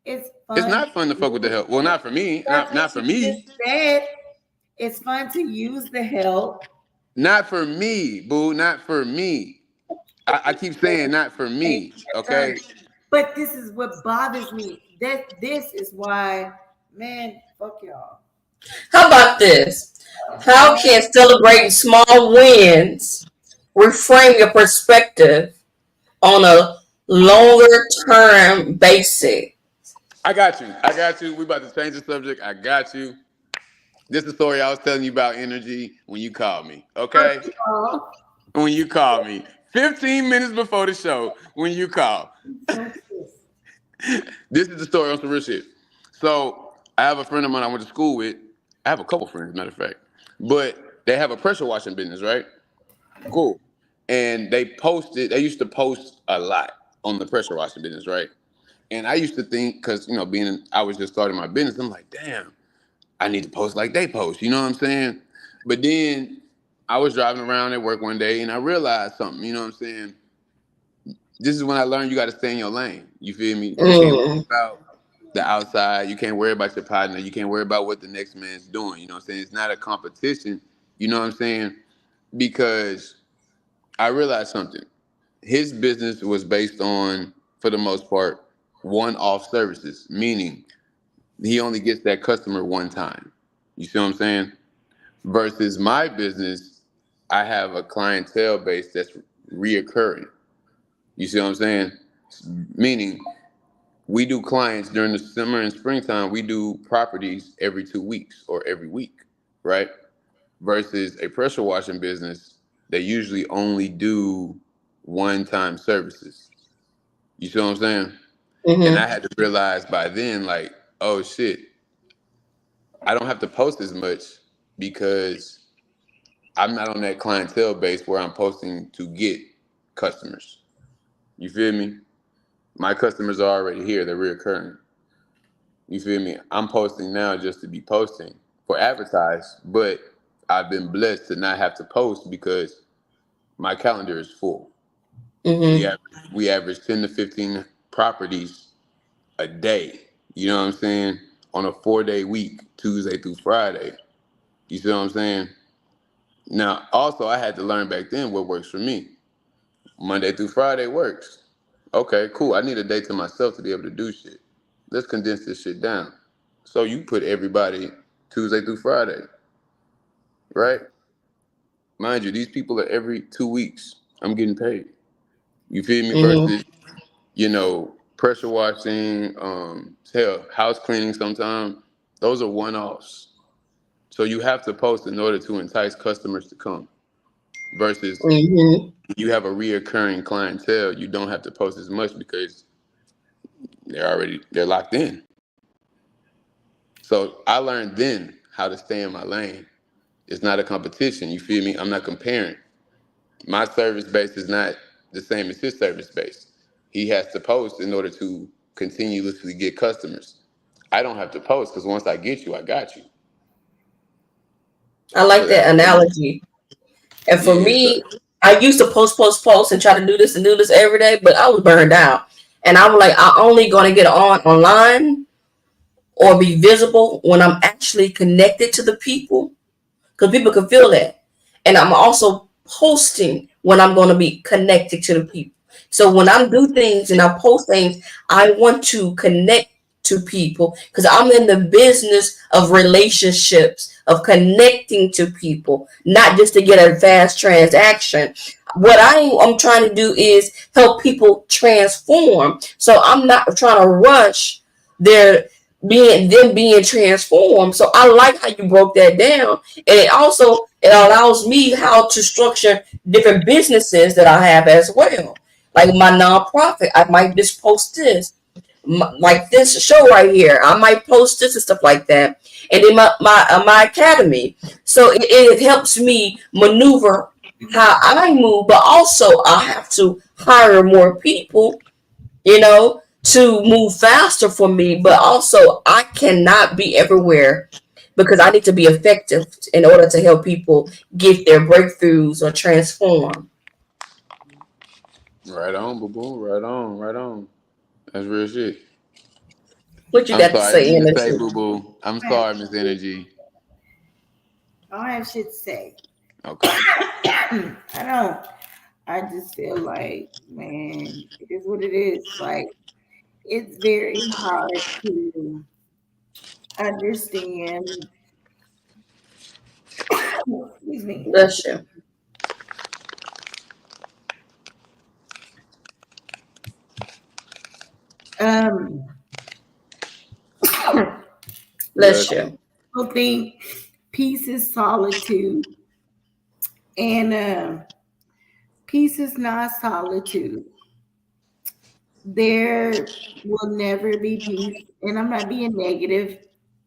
It's It's fun not fun to to fuck with the use help. Well, it. not for me. That's Not what not for you just me. said. It's fun to use the help. Not for me, boo. Not for me. I keep saying not for me. Okay. But this is what bothers me. That this is why, man, fuck y'all. How about this? How can celebrating small wins reframe your perspective on a longer term basis? I got you. I got you. We about to change the subject. I got you. This is the story I was telling you about energy when you called me. First Okay. of all, When you called me. 15 minutes before the show when you called. so pissed. This is the story on some real shit. So I have a friend of mine I went to school with. I have a couple friends, matter of fact. But they have a pressure washing business, right? Cool. And they used to post a lot on the pressure washing business, right? And I used to think, because I was just starting my business, I'm like, damn, I need to post like they post. You know what I'm saying? But then I was driving around at work one day and I realized something. You know what I'm saying? This is when I learned you got to stay in your lane. You feel me? You can't worry Mm. about the outside. You can't worry about your partner. You can't worry about what the next man's doing. You know what I'm saying? It's not a competition. You know what I'm saying? Because I realized something. His business was based on, for the most part, one-off services, meaning he only gets that customer one time. You see what I'm saying? Versus my business, I have a clientele base that's reoccurring. You see what I'm saying? Meaning, we do clients during the summer and springtime. We do properties every 2 weeks or every week, right? Versus a pressure washing business, they usually only do one-time services. You see what I'm saying? And I had to realize by then, like, oh shit, I don't have to post as much because I'm not on that clientele base where I'm posting to get customers. You feel me? My customers are already here. They're reoccurring. You feel me? I'm posting now just to be posting for advertise, but I've been blessed to not have to post because my calendar is full. We average 10 to 15 properties a day. You know what I'm saying? On a 4-day week, Tuesday through Friday. You see what I'm saying? Now, also, I had to learn back then what works for me. Monday through Friday works. Okay, cool. I need a day to myself to be able to do shit. Let's condense this shit down. So you put everybody Tuesday through Friday, right? Mind you, these people are every 2 weeks. I'm getting paid. You feel me? Versus, pressure washing, hell, house cleaning sometimes. Those are one-offs. So you have to post in order to entice customers to come. Versus you have a reoccurring clientele, you don't have to post as much because they're locked in. So I learned then how to stay in my lane. It's not a competition. You feel me? I'm not comparing. My service base is not the same as his service base. He has to post in order to continuously get customers. I don't have to post because once I get you, I got you. I like that analogy. And for me, I used to post and try to do this every day, but I was burned out. And I'm like, I'm only going to get online or be visible when I'm actually connected to the people, because people can feel that. And I'm also posting when I'm going to be connected to the people. So when I do things and I post things, I want to connect to people because I'm in the business of relationships, of connecting to people, not just to get a fast transaction. What I'm trying to do is help people transform. So I'm not trying to rush their being transformed. So I like how you broke that down. And it allows me how to structure different businesses that I have as well. Like my nonprofit, I might just post this. Like this show right here, I might post this and stuff like that. And then my academy. So it helps me maneuver how I move, but also I have to hire more people, to move faster for me. But also I cannot be everywhere because I need to be effective in order to help people get their breakthroughs or transform. Right on, boo-boo. Right on, right on. That's real shit. What you got to say, Energy? Boo-boo. I'm sorry, Miss Energy. I don't have shit to say. Okay. I just feel like, man, it is what it is. Like, it's very hard to understand. Excuse me. Bless you. Bless you. I think peace is solitude, and peace is not solitude. There will never be peace, and I'm not being negative.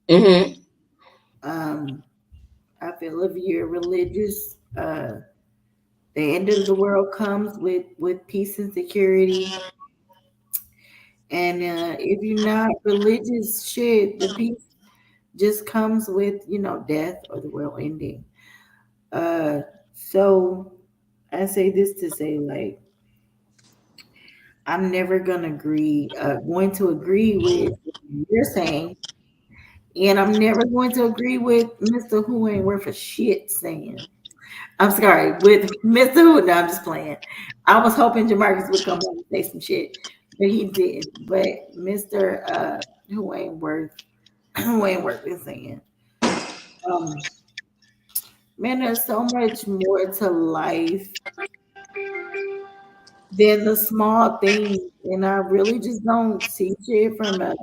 I feel if you're religious, the end of the world comes with peace and security. And if you're not religious, shit, the peace just comes with, death or the world ending. So I say this to say, like, I'm never going to agree with what you're saying. And I'm never going to agree with Mr. Who Ain't Worth a Shit saying. I'm sorry, with Mr. Who. No, I'm just playing. I was hoping Jamarcus would come on and say some shit, but he didn't. But Mr. Who Ain't Worth who ain't worth it saying. Man, there's so much more to life than the small things, and I really just don't teach it from a.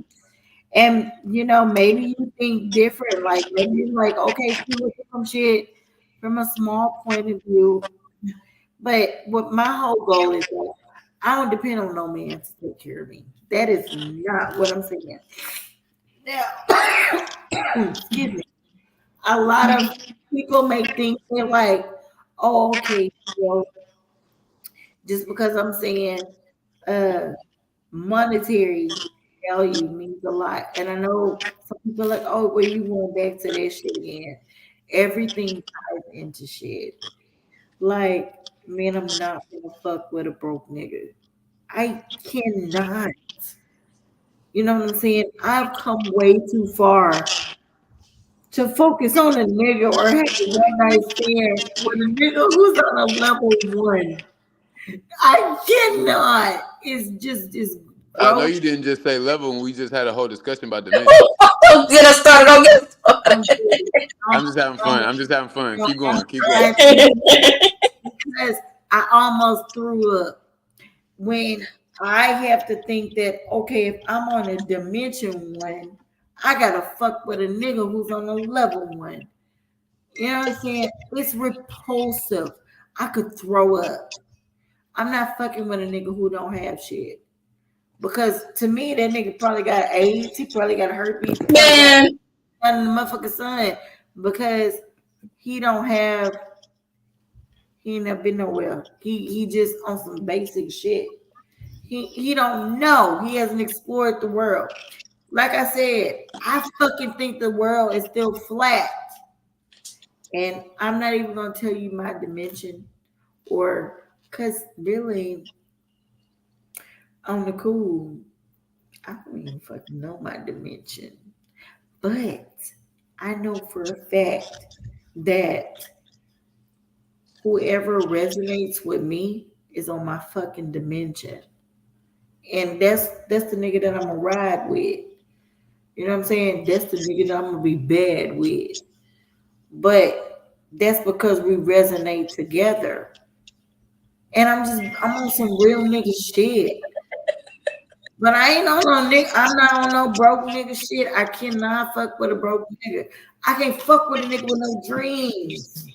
And you know, maybe you think different. Like maybe you're like, okay, she look at some shit from a small point of view. But what my whole goal is that I don't depend on no man to take care of me. That is not what I'm saying. Now, excuse me. A lot of people may think they're like, oh, okay, well, just because I'm saying monetary value means a lot. And I know some people are like, oh, well, you going back to that shit again. Everything ties into shit. Like, man, I'm not gonna fuck with a broke nigga. I cannot. You know what I'm saying? I've come way too far to focus on a nigga or have a one night stand with a nigga who's on a level one. I cannot. It's just this I know growth. you didn't just say level when we just had a whole discussion about dimension. Don't get us started. Don't get us started. I'm just having fun. I'm just having fun. Keep going. Keep I'm going. because I almost threw up when I have to think that, okay, if I'm on a dimension one, I gotta fuck with a nigga who's on a level one. You know what I'm saying? It's repulsive. I could throw up. I'm not fucking with a nigga who don't have shit. Because to me, that nigga probably got AIDS. He probably got herpes. Man, And the motherfucking son. Because he don't have, he ain't never been nowhere. He just on some basic shit. He don't know. He hasn't explored the world. Like I said, I fucking think the world is still flat. And I'm not even gonna tell you my dimension, or because really on the cool, I don't even fucking know my dimension. But I know for a fact that whoever resonates with me is on my fucking dimension. And that's the nigga that I'm gonna ride with. You know what I'm saying? That's the nigga that I'm gonna be bad with. But that's because we resonate together. And I'm on some real nigga shit. But I ain't on no nigga. I'm not on no broke nigga shit. I cannot fuck with a broke nigga. I can't fuck with a nigga with no dreams.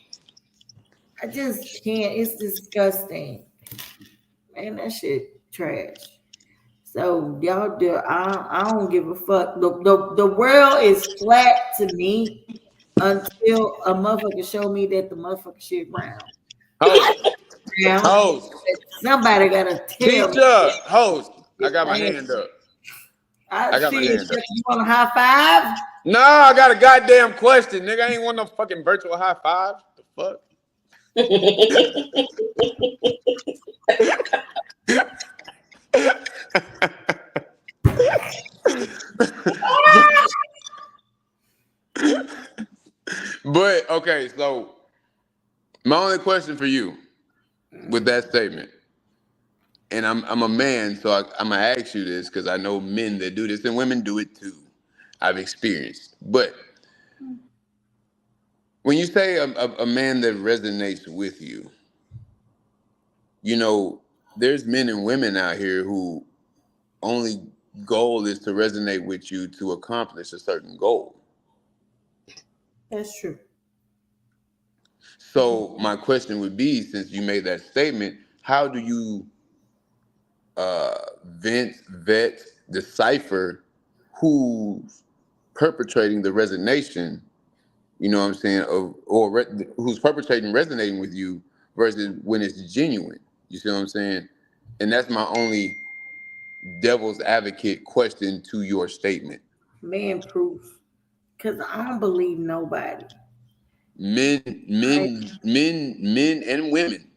I just can't. It's disgusting. Man, that shit trash. So y'all do. I don't give a fuck. The world is flat to me until a motherfucker show me that the motherfucker shit round. Host. Somebody gotta tell me. Teacher. Host. I got my hand up. I got my see hand up. you want a high five? No, I got a goddamn question, nigga. I ain't want no fucking virtual high five. The fuck? But okay, so my only question for you with that statement, and I'm a man, so I'm gonna ask you this because I know men that do this and women do it too. I've experienced, but when you say a man that resonates with you, you know, there's men and women out here who only goal is to resonate with you to accomplish a certain goal. That's true. So my question would be, since you made that statement, how do you vet, decipher who's perpetrating the resonation, you know what I'm saying, who's perpetrating resonating with you versus when it's genuine? You see what I'm saying? And that's my only devil's advocate question to your statement. Man proof. Cause I don't believe nobody. Men and women,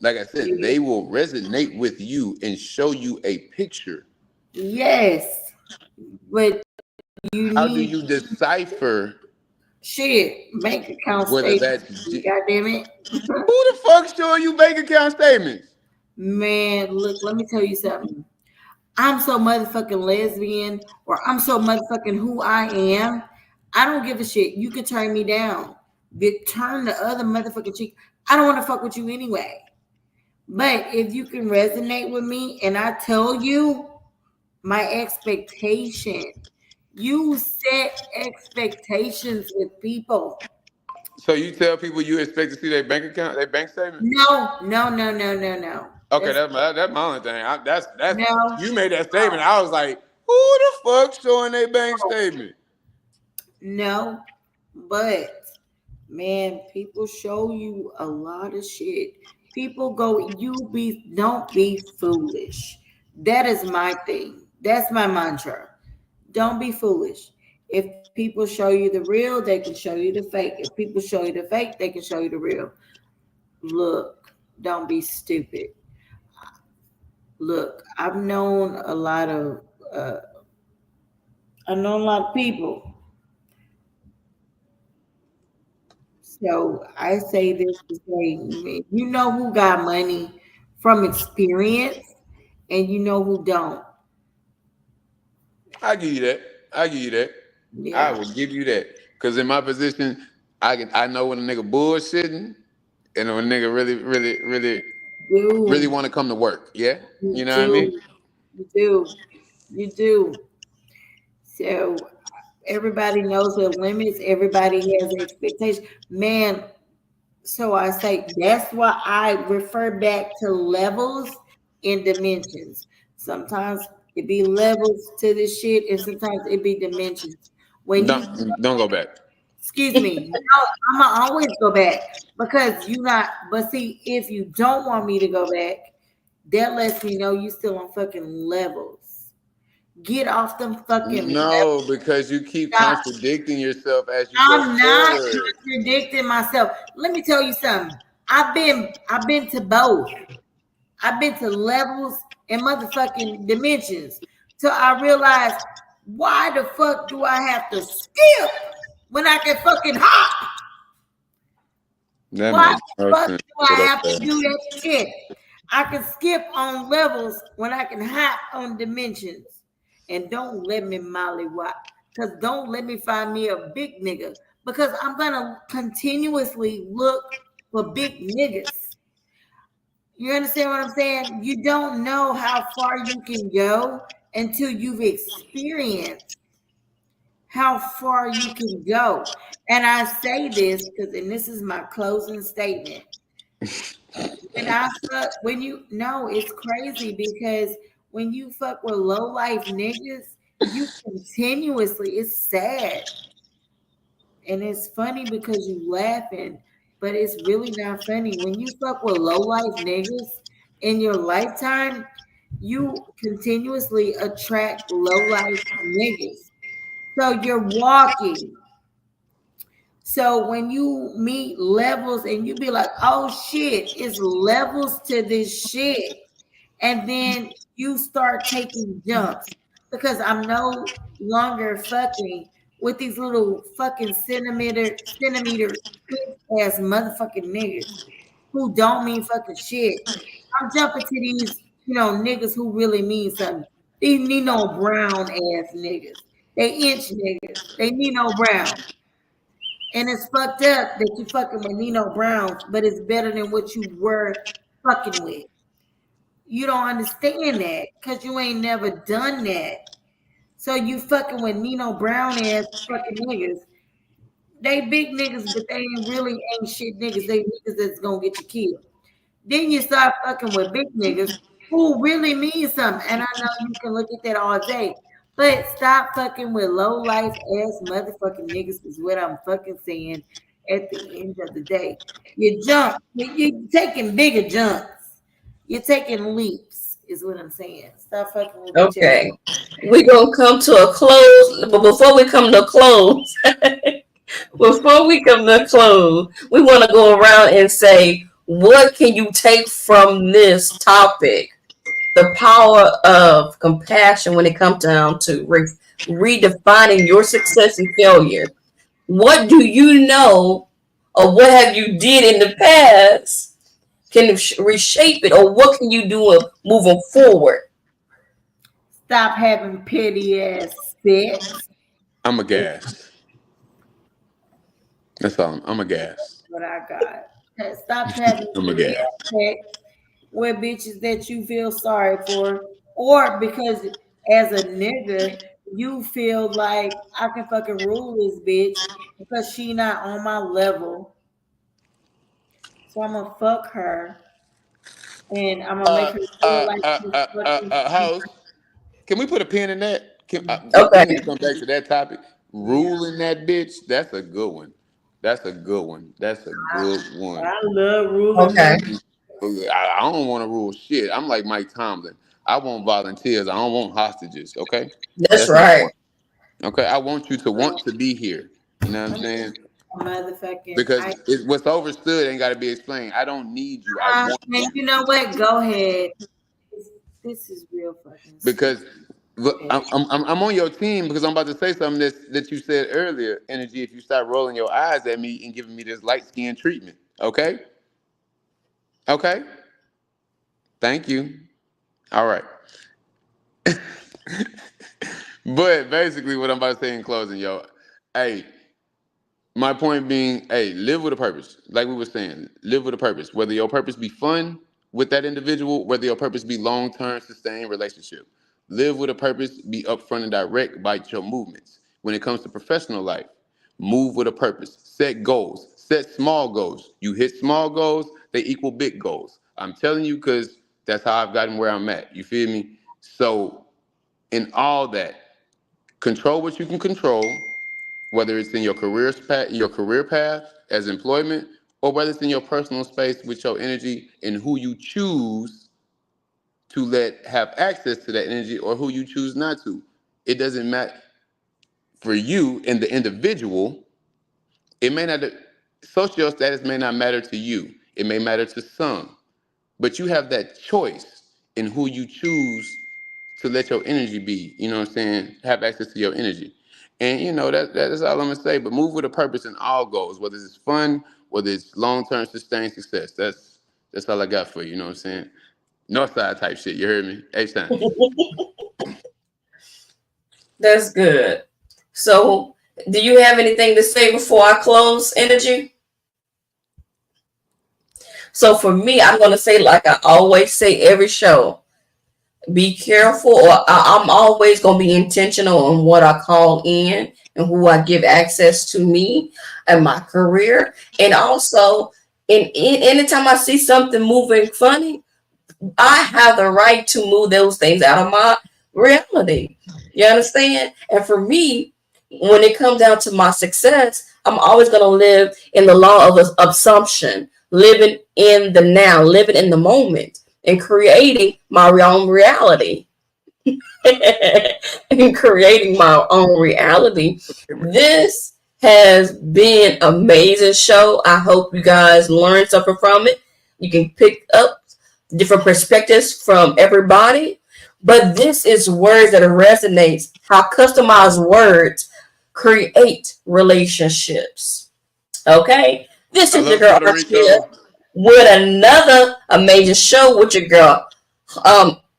like I said, they will resonate with you and show you a picture. Yes. But how do you decipher shit, bank account whether statements? that's God damn it. Who the fuck showing you bank account statements? Man, look, let me tell you something. I'm so motherfucking lesbian or I'm so motherfucking who I am. I don't give a shit. You can turn me down. Turn the other motherfucking cheek. I don't want to fuck with you anyway. But if you can resonate with me and I tell you my expectation, you set expectations with people. So you tell people you expect to see their bank account, their bank statement? No. Okay, that's my only thing. That's No. you made that statement. I was like, who the fuck showing their bank statement? No. But man, people show you a lot of shit. People go, don't be foolish. That is my thing. That's my mantra. Don't be foolish. If people show you the real, they can show you the fake. If people show you the fake, they can show you the real. Look, don't be stupid. Look, uh, I've known a lot of people. So I say this to say, you know who got money from experience, and you know who don't. I give you that. I give you that. I Yeah, will give you that. Cause in my position, I know when a nigga bullshitting and when a nigga really do want to come to work. Yeah, you you know what I mean. do you do you do. So everybody knows the limits. Everybody has expectations. Man, so I say that's why I refer back to levels and dimensions. Sometimes it be levels to this shit, and sometimes it be dimensions. When you Don't go back. excuse me, no, I'm gonna always go back because you not. But see, if you don't want me to go back, that lets me know you still on fucking levels. Get off them fucking levels. No, because you keep Stop. contradicting yourself as you go I'm not forward. contradicting myself. Let me tell you something. I've been to both. I've been to levels and motherfucking dimensions. So I realized, why the fuck do I have to skip when I can fucking hop? That Why makes the no fuck sense. do I have to do that shit? I can skip on levels when I can hop on dimensions. And don't let me mollywop. Because don't let me find me a big nigga. Because I'm gonna continuously look for big niggas. You understand what I'm saying? You don't know how far you can go until you've experienced how far you can go. And I say this because, and this is my closing statement. When you know it's crazy because when you fuck with low life niggas, you continuously, it's sad. And it's funny because you laughing, but it's really not funny. When you fuck with low life niggas in your lifetime, you continuously attract low life niggas. So you're walking. So when you meet levels and you be like, oh shit, it's levels to this shit. And then you start taking jumps because I'm no longer fucking with these little fucking centimeter ass motherfucking niggas who don't mean fucking shit. I'm jumping to these, niggas who really mean something. These Nino Brown ass niggas. They inch niggas. They Nino Brown. And it's fucked up that you fucking with Nino Browns, but it's better than what you were fucking with. You don't understand that because you ain't never done that. So you fucking with Nino Brown ass fucking niggas. They big niggas, but they ain't shit niggas. They niggas that's gonna get you killed. Then you start fucking with big niggas who really mean something. And I know you can look at that all day. But stop fucking with low life ass motherfucking niggas is what I'm fucking saying at the end of the day. You jump, you're taking bigger jumps. You're taking leaps, is what I'm saying. Stop fucking with each other. Okay. We're going to come to a close. But before we come to a close, we want to go around and say, what can you take from this topic? The power of compassion when it comes down to redefining your success and failure. What do you know, or what have you did in the past can reshape it, or what can you do moving forward? Stop having petty ass sex. I'm a gas. That's all. I'm a gas. What I got. Stop having I'm a petty gas. ass sex with bitches that you feel sorry for, or because as a nigga you feel like I can fucking rule this bitch because she not on my level. So I'm gonna fuck her and I'm gonna make her feel like she's fucking. House. Can we put a pin in that? Okay. We need to come back to that topic. Ruling that bitch. That's a good one. That's a good one. That's a good one. I love ruling. Okay. I don't want to rule shit. I'm like Mike Tomlin. I want volunteers. I don't want hostages. Okay. That's right. Okay. I want you to want to be here. You know what I'm saying? Motherfucking. Because what's overstood ain't got to be explained. I don't need you. I want Man, you know what? Go ahead. This is real fucking. Because look, I'm on your team because I'm about to say something that you said earlier, Energy. If you start rolling your eyes at me and giving me this light skin treatment, okay? Okay. Thank you. All right. But basically, what I'm about to say in closing, yo, hey, my point being, hey, live with a purpose. Like we were saying, live with a purpose. Whether your purpose be fun with that individual, whether your purpose be long-term, sustained relationship. Live with a purpose, be upfront and direct about your movements. When it comes to professional life, move with a purpose. Set goals. Set small goals. You hit small goals, they equal big goals. I'm telling you because that's how I've gotten where I'm at. You feel me? So in all that, control what you can control, whether it's in your career path as employment, or whether it's in your personal space with your energy and who you choose to let have access to that energy or who you choose not to. It doesn't matter for you and the individual. It may not, social status may not matter to you. It may matter to some, but you have that choice in who you choose to let your energy be. You know what I'm saying? Have access to your energy. And you know, that's all I'm gonna say. But move with a purpose in all goals, whether it's fun, whether it's long-term sustained success. That's all I got for you. You know what I'm saying? Northside type shit. You heard me? H-Time. That's good. So, do you have anything to say before I close, Energy? So for me, I'm going to say, like I always say every show, be careful, or I'm always going to be intentional on what I call in and who I give access to me and my career. And also, anytime I see something moving funny, I have the right to move those things out of my reality. You understand? And for me, when it comes down to my success, I'm always going to live in the law of assumption, living in the now, living in the moment, and creating my own reality. And creating my own reality. This has been an amazing show. I hope you guys learned something from it. You can pick up different perspectives from everybody, but this is words that resonates, how customized words create relationships. Okay, this is your girl Archia with another amazing show with your girl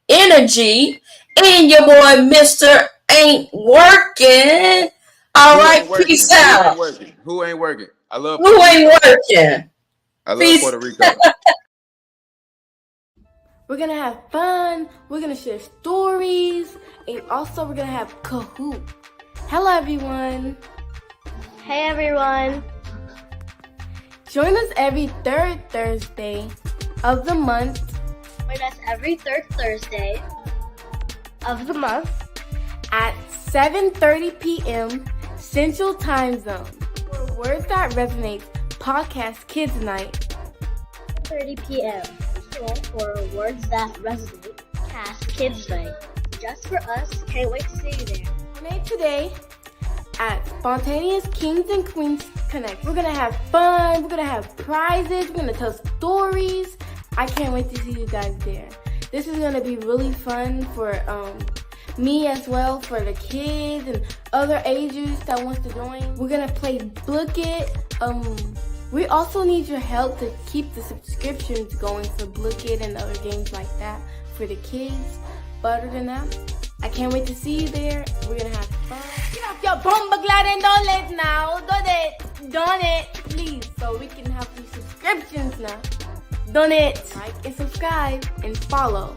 Energy and your boy Mr. Ain't Working. All right, peace out. Who ain't working? I love who ain't working. I love Puerto Rico. We're gonna have fun, we're gonna share stories, and also we're gonna have Kahoot. Hello everyone. Hey everyone. Join us every third Thursday of the month. Join us every third Thursday of the month at 7:30 p.m. Central Time Zone for Words That Resonate Podcast Kids Night. 30 p.m. for Words That Resonate Cast Kids Night. Just for us. Can't wait to see you there. Donate today at Spontaneous Kings and Queens Connect. We're gonna have fun. We're gonna have prizes. We're gonna tell stories. I can't wait to see you guys there. This is gonna be really fun for me as well, for the kids and other ages that wants to join. We're gonna play Book It. We also need your help to keep the subscriptions going for Book It and other games like that for the kids. But other than that, I can't wait to see you there. We're gonna have fun. Get off your bomba glad and donate now. Donate, please, so we can have these subscriptions now. Donate, like and subscribe and follow.